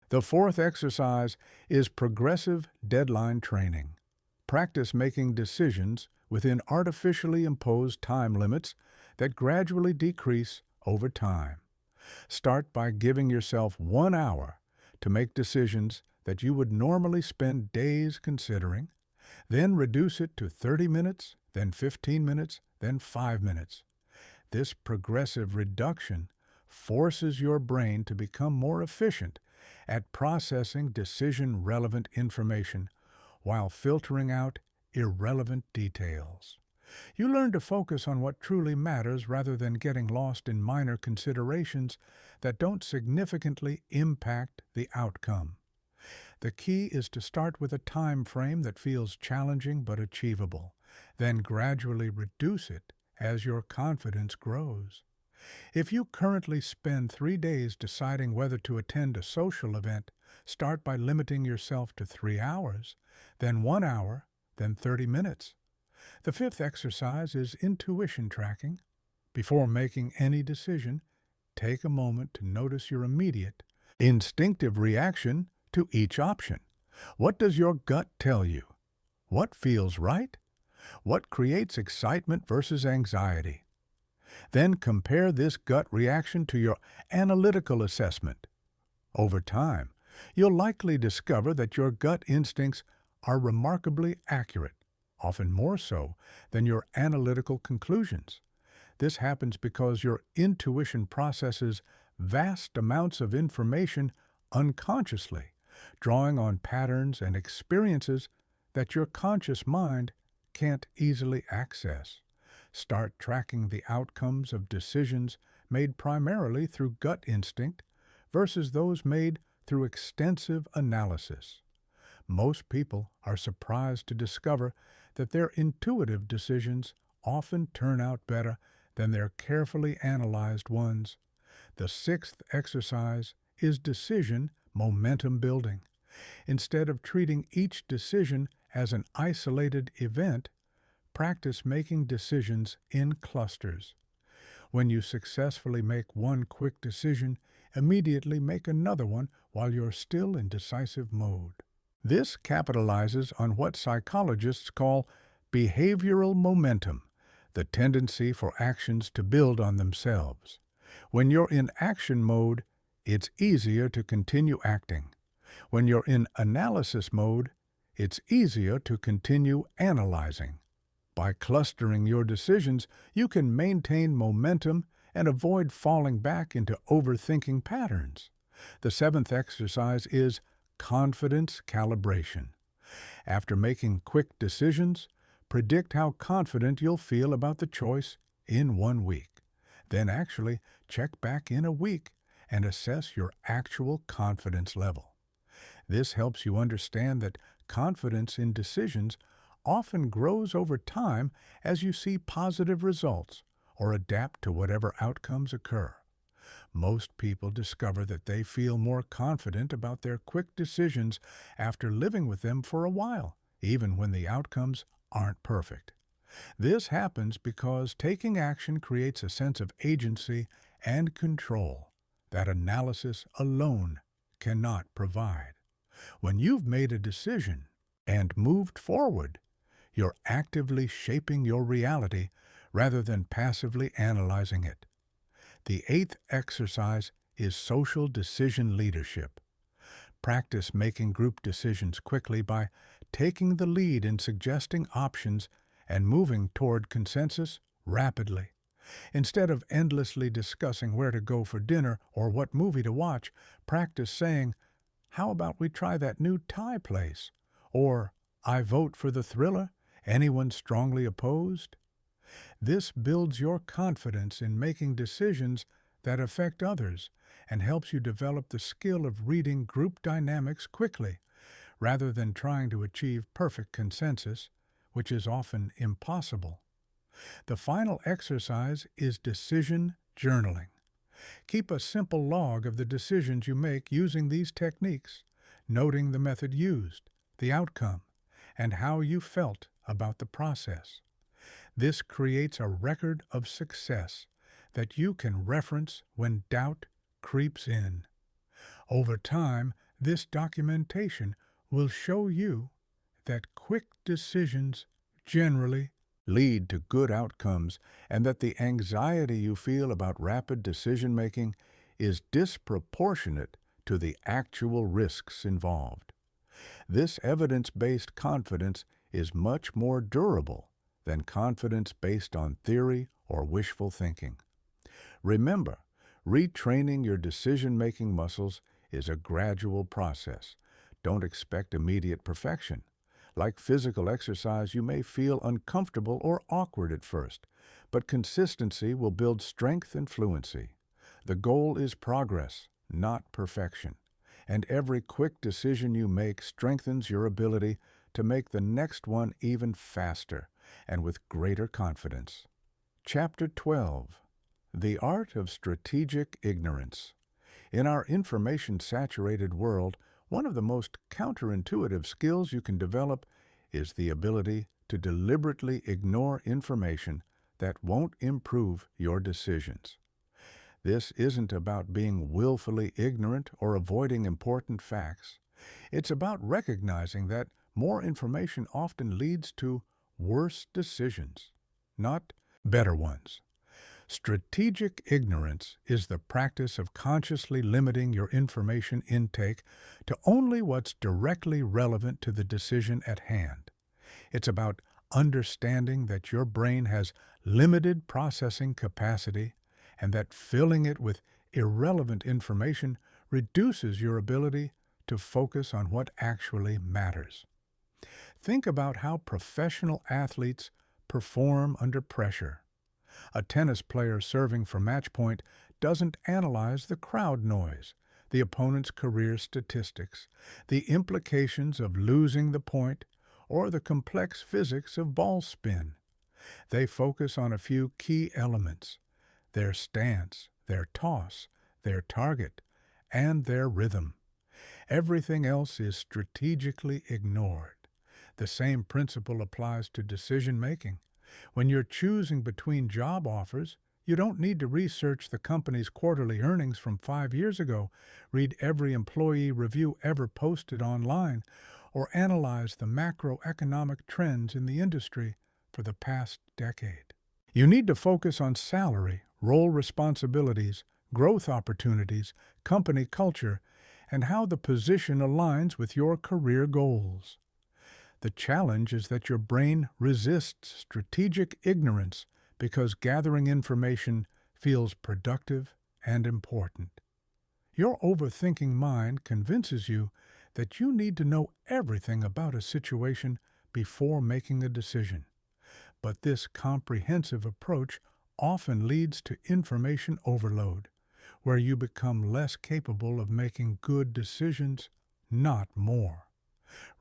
Speaker 1: The fourth exercise is progressive deadline training. Practice making decisions within artificially imposed time limits that gradually decrease over time. Start by giving yourself 1 hour to make decisions that you would normally spend days considering, then reduce it to 30 minutes, then 15 minutes, then 5 minutes. This progressive reduction forces your brain to become more efficient at processing decision-relevant information while filtering out irrelevant details. You learn to focus on what truly matters rather than getting lost in minor considerations that don't significantly impact the outcome. The key is to start with a time frame that feels challenging but achievable, then gradually reduce it as your confidence grows. If you currently spend 3 days deciding whether to attend a social event, start by limiting yourself to 3 hours, then 1 hour, then 30 minutes. The fifth exercise is intuition tracking. Before making any decision, take a moment to notice your immediate, instinctive reaction to each option. What does your gut tell you? What feels right? What creates excitement versus anxiety? Then compare this gut reaction to your analytical assessment. Over time, you'll likely discover that your gut instincts are remarkably accurate, often more so than your analytical conclusions. This happens because your intuition processes vast amounts of information unconsciously, drawing on patterns and experiences that your conscious mind can't easily access. Start tracking the outcomes of decisions made primarily through gut instinct versus those made through extensive analysis. Most people are surprised to discover that their intuitive decisions often turn out better than their carefully analyzed ones. The sixth exercise is decision momentum building. Instead of treating each decision as an isolated event, practice making decisions in clusters. When you successfully make one quick decision, immediately make another one while you're still in decisive mode. This capitalizes on what psychologists call behavioral momentum, the tendency for actions to build on themselves. When you're in action mode, it's easier to continue acting. When you're in analysis mode, it's easier to continue analyzing. By clustering your decisions, you can maintain momentum and avoid falling back into overthinking patterns. The seventh exercise is confidence calibration. After making quick decisions, predict how confident you'll feel about the choice in 1 week. Then actually check back in a week and assess your actual confidence level. This helps you understand that confidence in decisions often grows over time as you see positive results or adapt to whatever outcomes occur. Most people discover that they feel more confident about their quick decisions after living with them for a while, even when the outcomes aren't perfect. This happens because taking action creates a sense of agency and control that analysis alone cannot provide. When you've made a decision and moved forward, you're actively shaping your reality rather than passively analyzing it. The eighth exercise is social decision leadership. Practice making group decisions quickly by taking the lead in suggesting options and moving toward consensus rapidly. Instead of endlessly discussing where to go for dinner or what movie to watch, practice saying, "How about we try that new Thai place?" Or, "I vote for the thriller. Anyone strongly opposed?" This builds your confidence in making decisions that affect others and helps you develop the skill of reading group dynamics quickly, rather than trying to achieve perfect consensus, which is often impossible. The final exercise is decision journaling. Keep a simple log of the decisions you make using these techniques, noting the method used, the outcome, and how you felt about the process. This creates a record of success that you can reference when doubt creeps in. Over time, this documentation will show you that quick decisions generally lead to good outcomes and that the anxiety you feel about rapid decision-making is disproportionate to the actual risks involved. This evidence-based confidence is much more durable than confidence based on theory or wishful thinking. Remember, retraining your decision-making muscles is a gradual process. Don't expect immediate perfection. Like physical exercise, you may feel uncomfortable or awkward at first, but consistency will build strength and fluency. The goal is progress, not perfection, and every quick decision you make strengthens your ability to make the next one even faster and with greater confidence. Chapter 12. The Art of Strategic Ignorance. In our information-saturated world, one of the most counterintuitive skills you can develop is the ability to deliberately ignore information that won't improve your decisions. This isn't about being willfully ignorant or avoiding important facts. It's about recognizing that more information often leads to worse decisions, not better ones. Strategic ignorance is the practice of consciously limiting your information intake to only what's directly relevant to the decision at hand. It's about understanding that your brain has limited processing capacity and that filling it with irrelevant information reduces your ability to focus on what actually matters. Think about how professional athletes perform under pressure. A tennis player serving for match point doesn't analyze the crowd noise, the opponent's career statistics, the implications of losing the point, or the complex physics of ball spin. They focus on a few key elements: their stance, their toss, their target, and their rhythm. Everything else is strategically ignored. The same principle applies to decision-making. When you're choosing between job offers, You don't need to research the company's quarterly earnings from 5 years ago, read every employee review ever posted online, or analyze the macroeconomic trends in the industry for the past decade. You need to focus on salary, role responsibilities, growth opportunities, company culture, and how the position aligns with your career goals. The challenge is that your brain resists strategic ignorance because gathering information feels productive and important. Your overthinking mind convinces you that you need to know everything about a situation before making a decision. But this comprehensive approach often leads to information overload, where you become less capable of making good decisions, not more.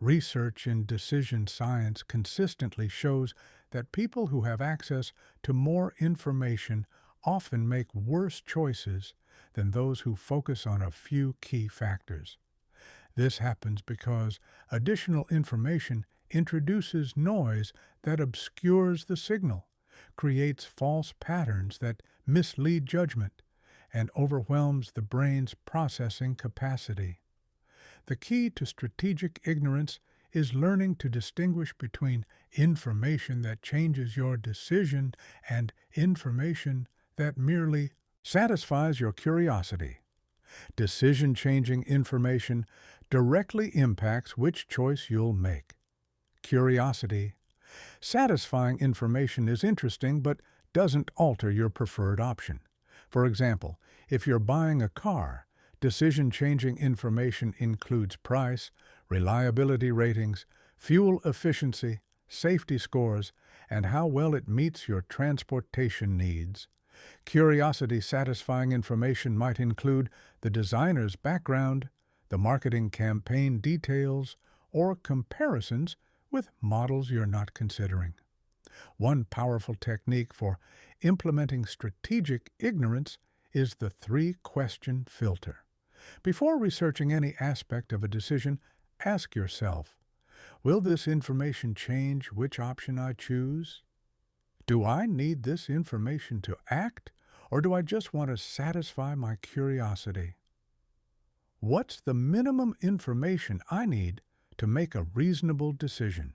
Speaker 1: Research in decision science consistently shows that people who have access to more information often make worse choices than those who focus on a few key factors. This happens because additional information introduces noise that obscures the signal, creates false patterns that mislead judgment, and overwhelms the brain's processing capacity. The key to strategic ignorance is learning to distinguish between information that changes your decision and information that merely satisfies your curiosity. Decision-changing information directly impacts which choice you'll make. Curiosity. Satisfying information is interesting but doesn't alter your preferred option. For example, if you're buying a car, decision-changing information includes price, reliability ratings, fuel efficiency, safety scores, and how well it meets your transportation needs. Curiosity-satisfying information might include the designer's background, the marketing campaign details, or comparisons with models you're not considering. One powerful technique for implementing strategic ignorance is the three-question filter. Before researching any aspect of a decision, ask yourself, will this information change which option I choose? Do I need this information to act, or do I just want to satisfy my curiosity? What's the minimum information I need to make a reasonable decision?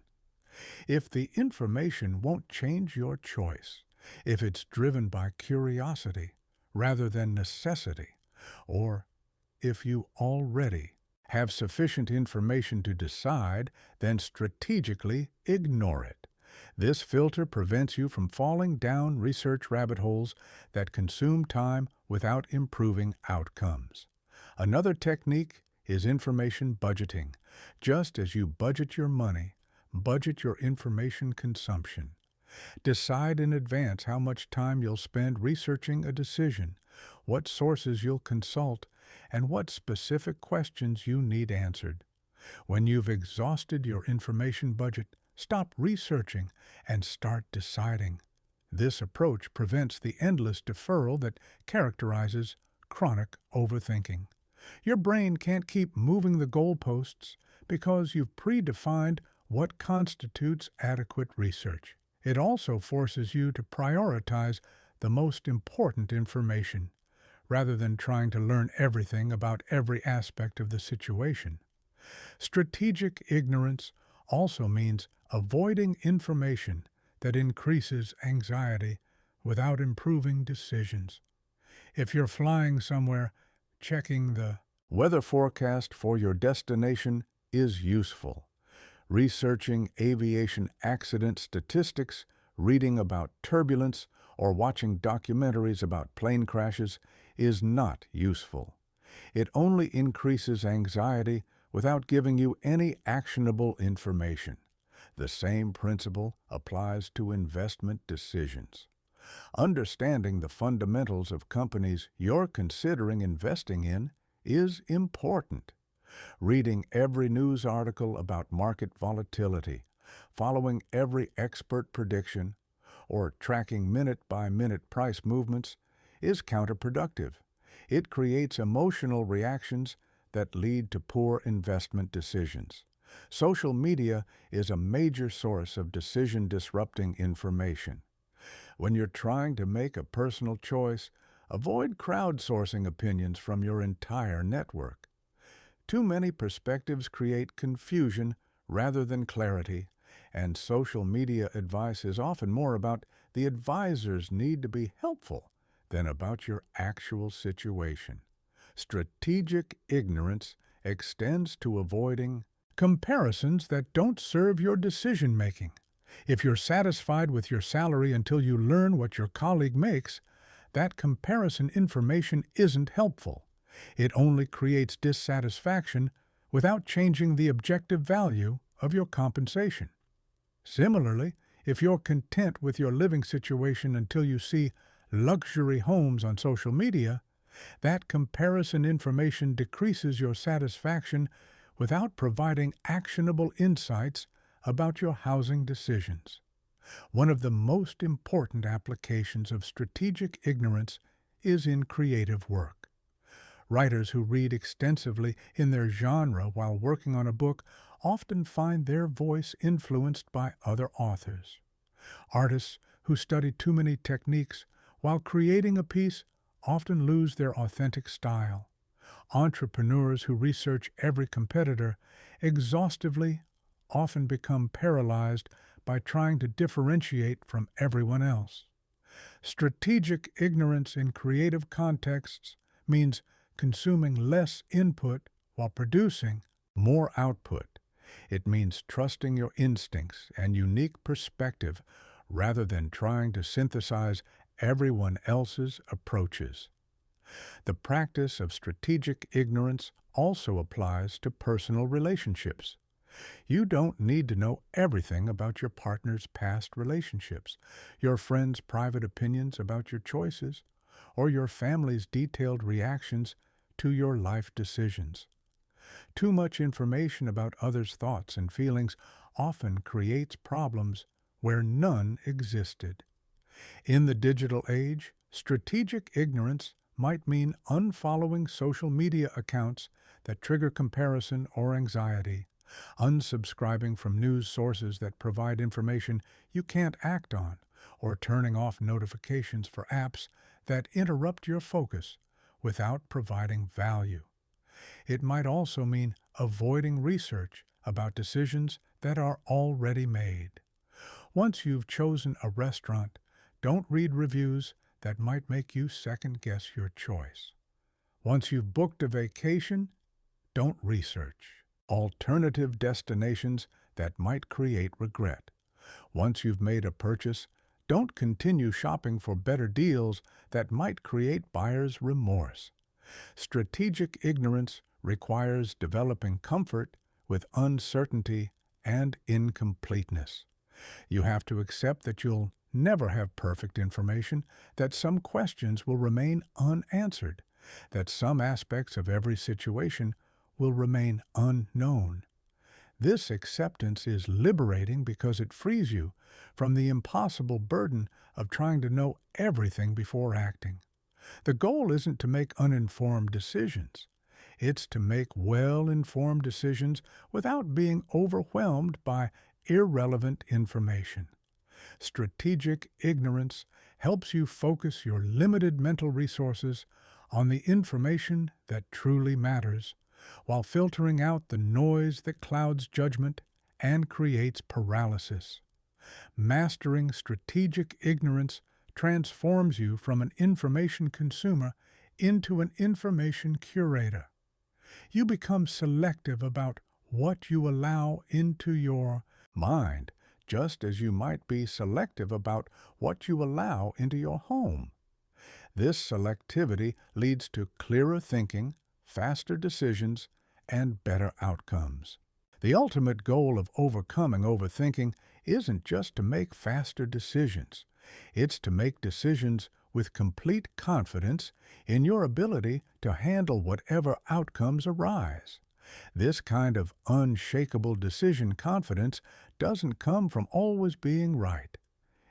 Speaker 1: If the information won't change your choice, if it's driven by curiosity rather than necessity, or if you already have sufficient information to decide, then strategically ignore it. This filter prevents you from falling down research rabbit holes that consume time without improving outcomes. Another technique is information budgeting. Just as you budget your money, budget your information consumption. Decide in advance how much time you'll spend researching a decision, what sources you'll consult, and what specific questions you need answered. When you've exhausted your information budget, stop researching and start deciding. This approach prevents the endless deferral that characterizes chronic overthinking. Your brain can't keep moving the goalposts because you've predefined what constitutes adequate research. It also forces you to prioritize the most important information, rather than trying to learn everything about every aspect of the situation. Strategic ignorance also means avoiding information that increases anxiety without improving decisions. If you're flying somewhere, checking the weather forecast for your destination is useful. Researching aviation accident statistics, reading about turbulence, or watching documentaries about plane crashes is not useful. It only increases anxiety without giving you any actionable information. The same principle applies to investment decisions. Understanding the fundamentals of companies you're considering investing in is important. Reading every news article about market volatility, following every expert prediction, or tracking minute-by-minute price movements is counterproductive. It creates emotional reactions that lead to poor investment decisions. Social media is a major source of decision-disrupting information. When you're trying to make a personal choice, avoid crowdsourcing opinions from your entire network. Too many perspectives create confusion rather than clarity, and social media advice is often more about the advisor's need to be helpful than about your actual situation. Strategic ignorance extends to avoiding comparisons that don't serve your decision making. If you're satisfied with your salary until you learn what your colleague makes, that comparison information isn't helpful. It only creates dissatisfaction without changing the objective value of your compensation. Similarly, if you're content with your living situation until you see luxury homes on social media, that comparison information decreases your satisfaction without providing actionable insights about your housing decisions. One of the most important applications of strategic ignorance is in creative work. Writers who read extensively in their genre while working on a book often find their voice influenced by other authors. Artists who study too many techniques while creating a piece often lose their authentic style. Entrepreneurs who research every competitor exhaustively often become paralyzed by trying to differentiate from everyone else. Strategic ignorance in creative contexts means consuming less input while producing more output. It means trusting your instincts and unique perspective rather than trying to synthesize everyone else's approaches. The practice of strategic ignorance also applies to personal relationships. You don't need to know everything about your partner's past relationships, your friends' private opinions about your choices, or your family's detailed reactions to your life decisions. Too much information about others' thoughts and feelings often creates problems where none existed. In the digital age, strategic ignorance might mean unfollowing social media accounts that trigger comparison or anxiety, unsubscribing from news sources that provide information you can't act on, or turning off notifications for apps that interrupt your focus without providing value. It might also mean avoiding research about decisions that are already made. Once you've chosen a restaurant, don't read reviews that might make you second-guess your choice. Once you've booked a vacation, don't research alternative destinations that might create regret. Once you've made a purchase, don't continue shopping for better deals that might create buyer's remorse. Strategic ignorance requires developing comfort with uncertainty and incompleteness. You have to accept that you'll never have perfect information, that some questions will remain unanswered, that some aspects of every situation will remain unknown. This acceptance is liberating because it frees you from the impossible burden of trying to know everything before acting. The goal isn't to make uninformed decisions. It's to make well-informed decisions without being overwhelmed by irrelevant information. Strategic ignorance helps you focus your limited mental resources on the information that truly matters, while filtering out the noise that clouds judgment and creates paralysis. Mastering strategic ignorance transforms you from an information consumer into an information curator. You become selective about what you allow into your mind, just as you might be selective about what you allow into your home. This selectivity leads to clearer thinking, faster decisions, and better outcomes. The ultimate goal of overcoming overthinking isn't just to make faster decisions. It's to make decisions with complete confidence in your ability to handle whatever outcomes arise. This kind of unshakable decision confidence doesn't come from always being right.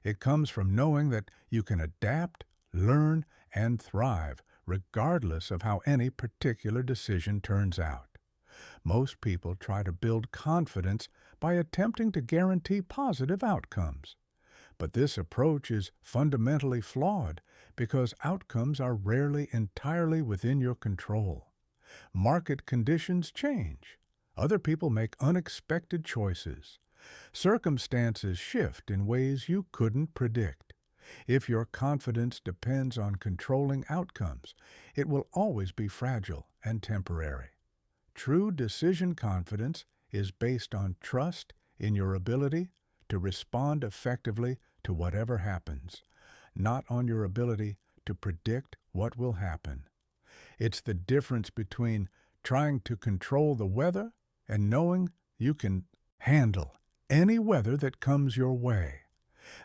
Speaker 1: It comes from knowing that you can adapt, learn, and thrive regardless of how any particular decision turns out. Most people try to build confidence by attempting to guarantee positive outcomes. But this approach is fundamentally flawed because outcomes are rarely entirely within your control. Market conditions change. Other people make unexpected choices. Circumstances shift in ways you couldn't predict. If your confidence depends on controlling outcomes, it will always be fragile and temporary. True decision confidence is based on trust in your ability to respond effectively to whatever happens, not on your ability to predict what will happen. It's the difference between trying to control the weather and knowing you can handle any weather that comes your way.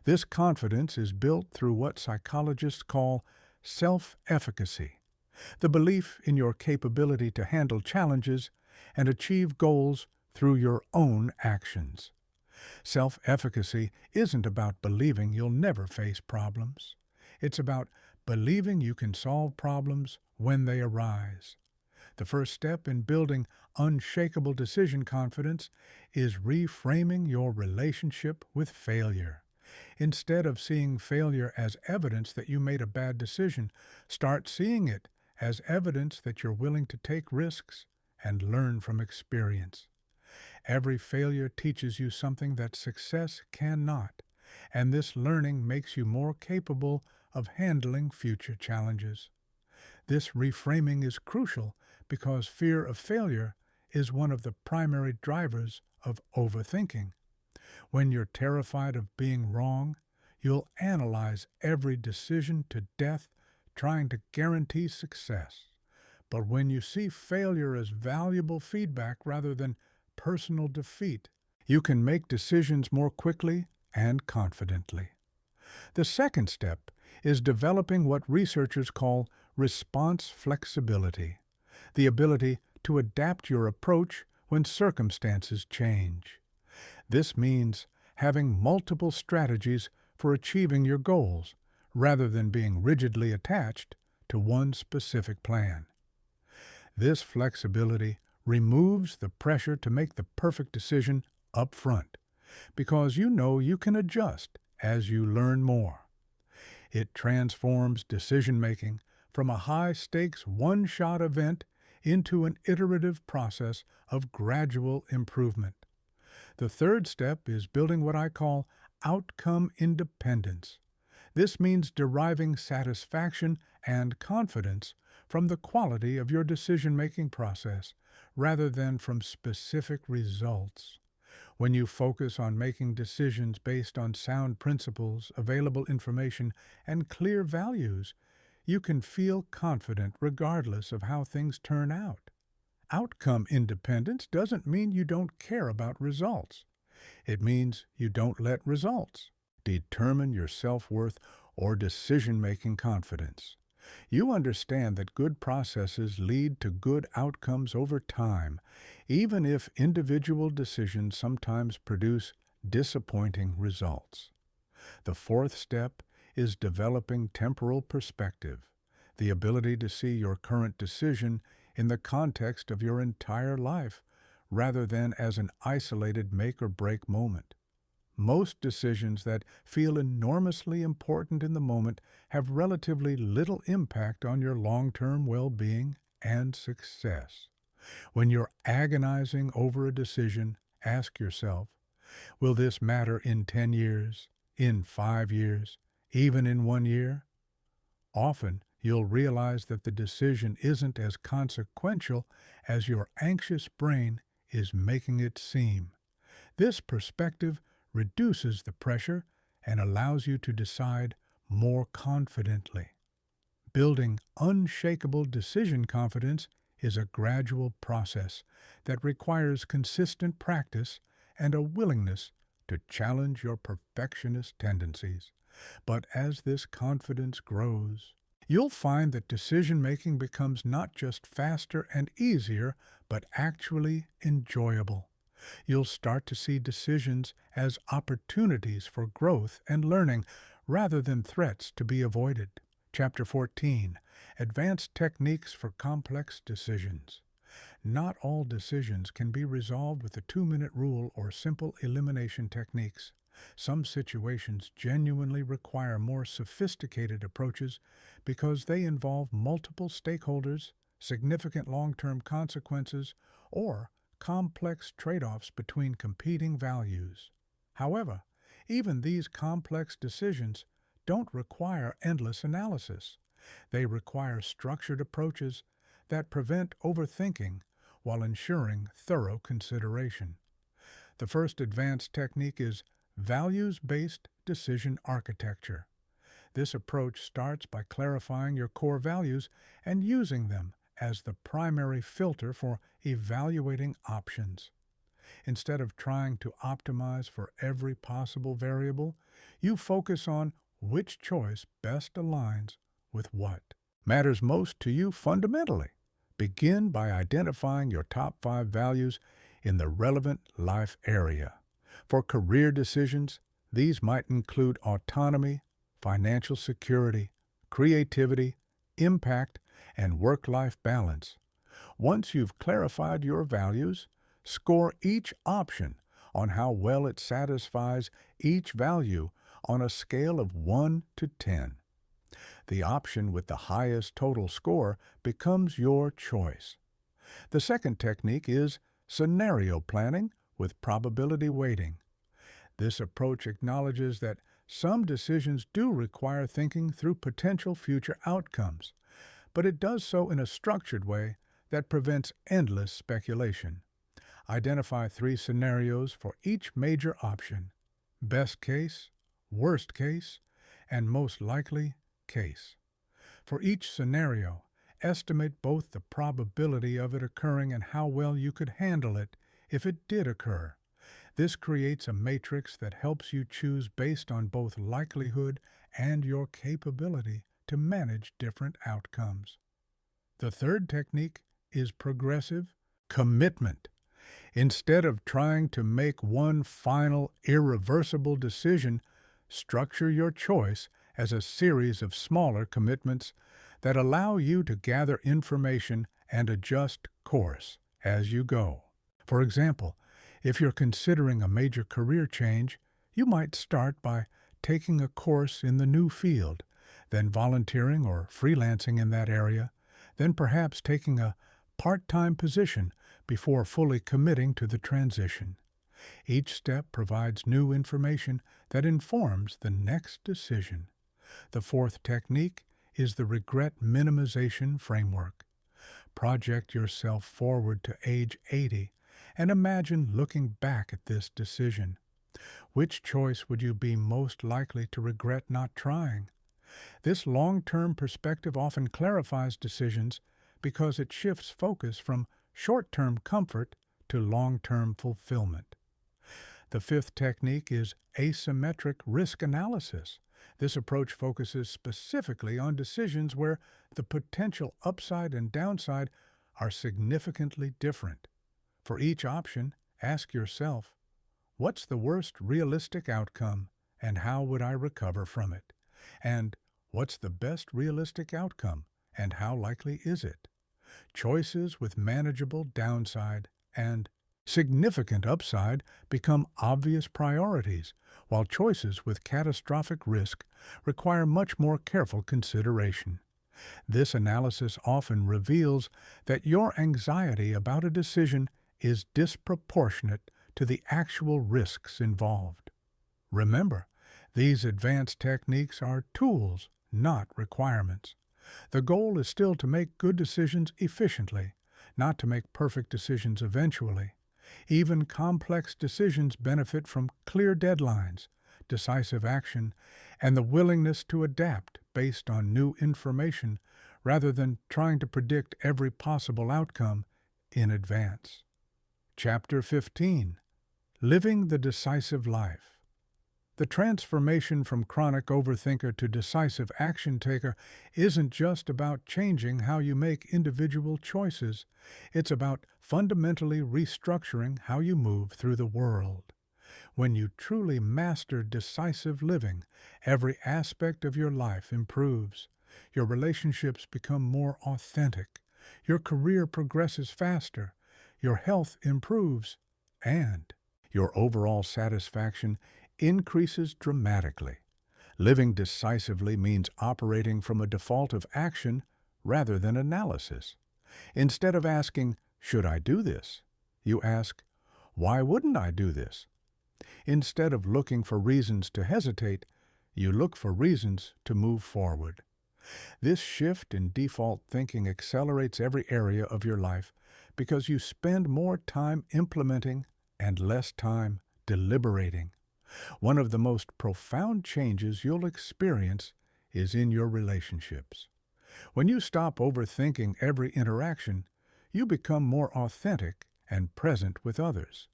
Speaker 1: This confidence is built through what psychologists call self-efficacy, the belief in your capability to handle challenges and achieve goals through your own actions. Self-efficacy isn't about believing you'll never face problems. It's about believing you can solve problems when they arise. The first step in building unshakable decision confidence is reframing your relationship with failure. Instead of seeing failure as evidence that you made a bad decision, start seeing it as evidence that you're willing to take risks and learn from experience. Every failure teaches you something that success cannot, and this learning makes you more capable of handling future challenges. This reframing is crucial because fear of failure is one of the primary drivers of overthinking. When you're terrified of being wrong, you'll analyze every decision to death, trying to guarantee success. But when you see failure as valuable feedback rather than personal defeat, you can make decisions more quickly and confidently. The second step is developing what researchers call response flexibility, the ability to adapt your approach when circumstances change. This means having multiple strategies for achieving your goals, rather than being rigidly attached to one specific plan. This flexibility removes the pressure to make the perfect decision up front, because you know you can adjust as you learn more. It transforms decision-making from a high-stakes, one-shot event into an iterative process of gradual improvement. The third step is building what I call outcome independence. This means deriving satisfaction and confidence from the quality of your decision-making process rather than from specific results. When you focus on making decisions based on sound principles, available information, and clear values, you can feel confident regardless of how things turn out. Outcome independence doesn't mean you don't care about results. It means you don't let results determine your self-worth or decision-making confidence. You understand that good processes lead to good outcomes over time, even if individual decisions sometimes produce disappointing results. The fourth step is developing temporal perspective, the ability to see your current decision in the context of your entire life, rather than as an isolated make-or-break moment. Most decisions that feel enormously important in the moment have relatively little impact on your long-term well-being and success. When you're agonizing over a decision, ask yourself, will this matter in 10 years, in 5 years, even in 1 year? Often, you'll realize that the decision isn't as consequential as your anxious brain is making it seem. This perspective reduces the pressure and allows you to decide more confidently. Building unshakable decision confidence is a gradual process that requires consistent practice and a willingness to challenge your perfectionist tendencies. But as this confidence grows, you'll find that decision-making becomes not just faster and easier, but actually enjoyable. You'll start to see decisions as opportunities for growth and learning rather than threats to be avoided. Chapter 14, Advanced Techniques for Complex Decisions. Not all decisions can be resolved with the 2-minute rule or simple elimination techniques. Some situations genuinely require more sophisticated approaches because they involve multiple stakeholders, significant long-term consequences, or complex trade-offs between competing values. However, even these complex decisions don't require endless analysis. They require structured approaches that prevent overthinking while ensuring thorough consideration. The first advanced technique is values-based decision architecture. This approach starts by clarifying your core values and using them as the primary filter for evaluating options. Instead of trying to optimize for every possible variable, you focus on which choice best aligns with what matters most to you fundamentally. Begin by identifying your top 5 values in the relevant life area. For career decisions, these might include autonomy, financial security, creativity, impact, and work-life balance. Once you've clarified your values, score each option on how well it satisfies each value on a scale of 1 to 10. The option with the highest total score becomes your choice. The second technique is scenario planning with probability weighting. This approach acknowledges that some decisions do require thinking through potential future outcomes, but it does so in a structured way that prevents endless speculation. Identify 3 scenarios for each major option: best case, worst case, and most likely case. For each scenario, estimate both the probability of it occurring and how well you could handle it if it did occur. This creates a matrix that helps you choose based on both likelihood and your capability to manage different outcomes. The third technique is progressive commitment. Instead of trying to make one final, irreversible decision, structure your choice as a series of smaller commitments that allow you to gather information and adjust course as you go. For example, if you're considering a major career change, you might start by taking a course in the new field, then volunteering or freelancing in that area, then perhaps taking a part-time position before fully committing to the transition. Each step provides new information that informs the next decision. The fourth technique is the regret minimization framework. Project yourself forward to age 80 and imagine looking back at this decision. Which choice would you be most likely to regret not trying? This long-term perspective often clarifies decisions because it shifts focus from short-term comfort to long-term fulfillment. The fifth technique is asymmetric risk analysis. This approach focuses specifically on decisions where the potential upside and downside are significantly different. For each option, ask yourself, what's the worst realistic outcome and how would I recover from it? And what's the best realistic outcome and how likely is it? Choices with manageable downside and significant upside become obvious priorities, while choices with catastrophic risk require much more careful consideration. This analysis often reveals that your anxiety about a decision is disproportionate to the actual risks involved. Remember, these advanced techniques are tools, not requirements. The goal is still to make good decisions efficiently, not to make perfect decisions eventually. Even complex decisions benefit from clear deadlines, decisive action, and the willingness to adapt based on new information rather than trying to predict every possible outcome in advance. Chapter 15. Living the Decisive Life. The transformation from chronic overthinker to decisive action taker isn't just about changing how you make individual choices. It's about fundamentally restructuring how you move through the world. When you truly master decisive living, every aspect of your life improves. Your relationships become more authentic. Your career progresses faster. Your health improves. And your overall satisfaction increases dramatically. Living decisively means operating from a default of action rather than analysis. Instead of asking, "Should I do this?" you ask, "Why wouldn't I do this?" Instead of looking for reasons to hesitate, you look for reasons to move forward. This shift in default thinking accelerates every area of your life because you spend more time implementing and less time deliberating. One of the most profound changes you'll experience is in your relationships. When you stop overthinking every interaction, you become more authentic and present with others.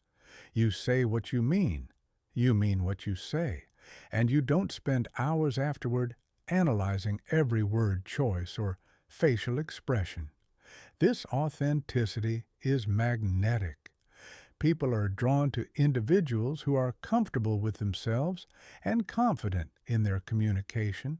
Speaker 1: You say what you mean what you say, and you don't spend hours afterward analyzing every word choice or facial expression. This authenticity is magnetic. People are drawn to individuals who are comfortable with themselves and confident in their communication.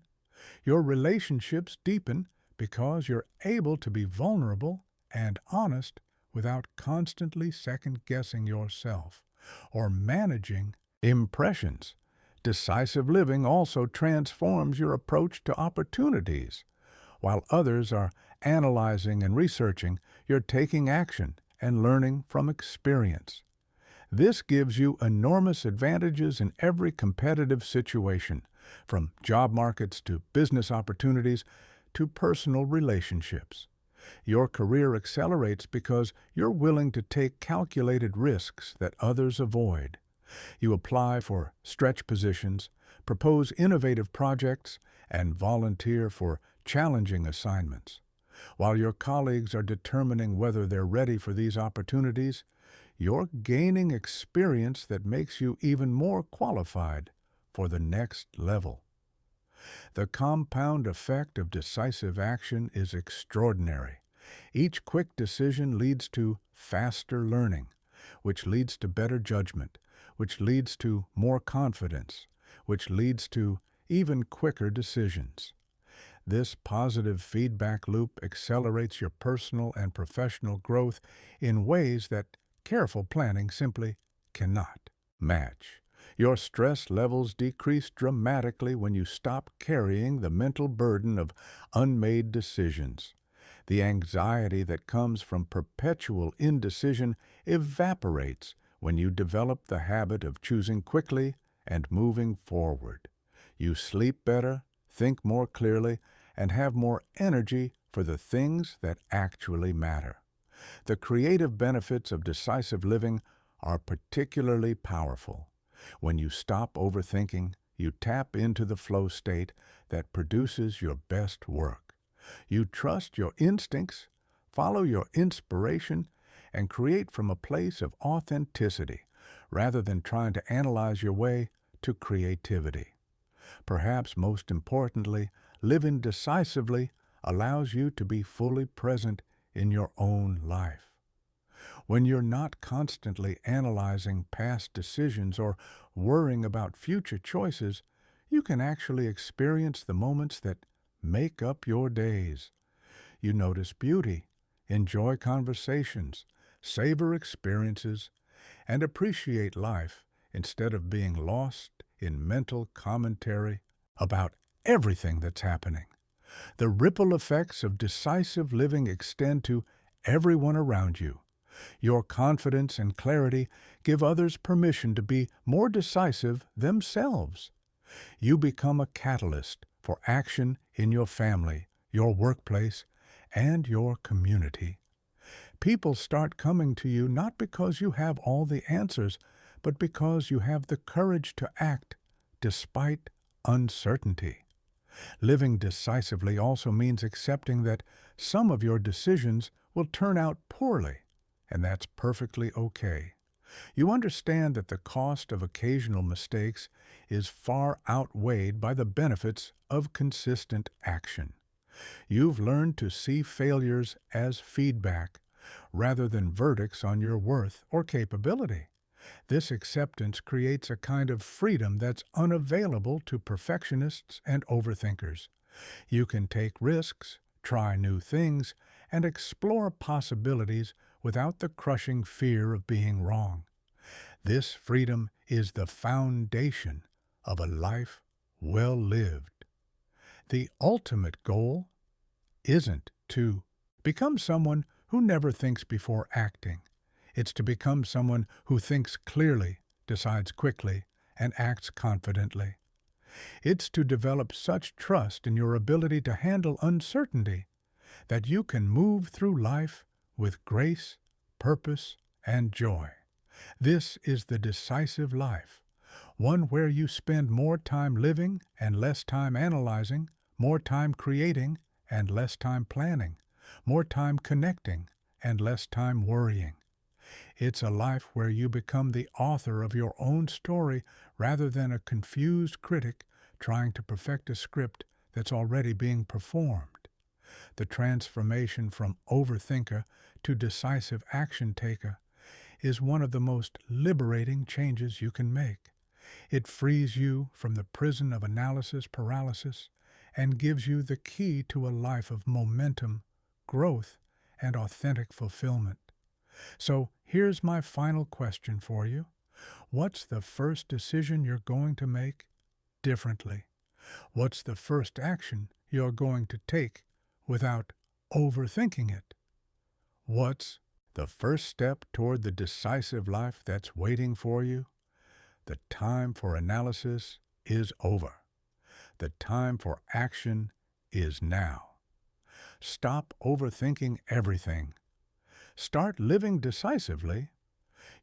Speaker 1: Your relationships deepen because you're able to be vulnerable and honest without constantly second-guessing yourself or managing impressions. Decisive living also transforms your approach to opportunities. While others are analyzing and researching, you're taking action and learning from experience. This gives you enormous advantages in every competitive situation, from job markets to business opportunities to personal relationships. Your career accelerates because you're willing to take calculated risks that others avoid. You apply for stretch positions, propose innovative projects, and volunteer for challenging assignments. While your colleagues are determining whether they're ready for these opportunities, you're gaining experience that makes you even more qualified for the next level. The compound effect of decisive action is extraordinary. Each quick decision leads to faster learning, which leads to better judgment, which leads to more confidence, which leads to even quicker decisions. This positive feedback loop accelerates your personal and professional growth in ways that careful planning simply cannot match. Your stress levels decrease dramatically when you stop carrying the mental burden of unmade decisions. The anxiety that comes from perpetual indecision evaporates when you develop the habit of choosing quickly and moving forward. You sleep better, think more clearly, and have more energy for the things that actually matter. The creative benefits of decisive living are particularly powerful. When you stop overthinking, you tap into the flow state that produces your best work. You trust your instincts, follow your inspiration, and create from a place of authenticity rather than trying to analyze your way to creativity. Perhaps most importantly, living decisively allows you to be fully present in your own life. When you're not constantly analyzing past decisions or worrying about future choices, you can actually experience the moments that make up your days. You notice beauty, enjoy conversations, savor experiences, and appreciate life instead of being lost in mental commentary about everything that's happening. The ripple effects of decisive living extend to everyone around you. Your confidence and clarity give others permission to be more decisive themselves. You become a catalyst for action in your family, your workplace, and your community. People start coming to you not because you have all the answers, but because you have the courage to act despite uncertainty. Living decisively also means accepting that some of your decisions will turn out poorly, and that's perfectly okay. You understand that the cost of occasional mistakes is far outweighed by the benefits of consistent action. You've learned to see failures as feedback rather than verdicts on your worth or capability. This acceptance creates a kind of freedom that's unavailable to perfectionists and overthinkers. You can take risks, try new things, and explore possibilities without the crushing fear of being wrong. This freedom is the foundation of a life well lived. The ultimate goal isn't to become someone who never thinks before acting. It's to become someone who thinks clearly, decides quickly, and acts confidently. It's to develop such trust in your ability to handle uncertainty that you can move through life with grace, purpose, and joy. This is the decisive life, one where you spend more time living and less time analyzing, more time creating and less time planning, more time connecting and less time worrying. It's a life where you become the author of your own story rather than a confused critic trying to perfect a script that's already being performed. The transformation from overthinker to decisive action taker is one of the most liberating changes you can make. It frees you from the prison of analysis paralysis and gives you the key to a life of momentum, growth, and authentic fulfillment. So here's my final question for you. What's the first decision you're going to make differently? What's the first action you're going to take without overthinking it? What's the first step toward the decisive life that's waiting for you? The time for analysis is over. The time for action is now. Stop overthinking everything. Start living decisively.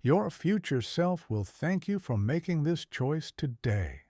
Speaker 1: Your future self will thank you for making this choice today.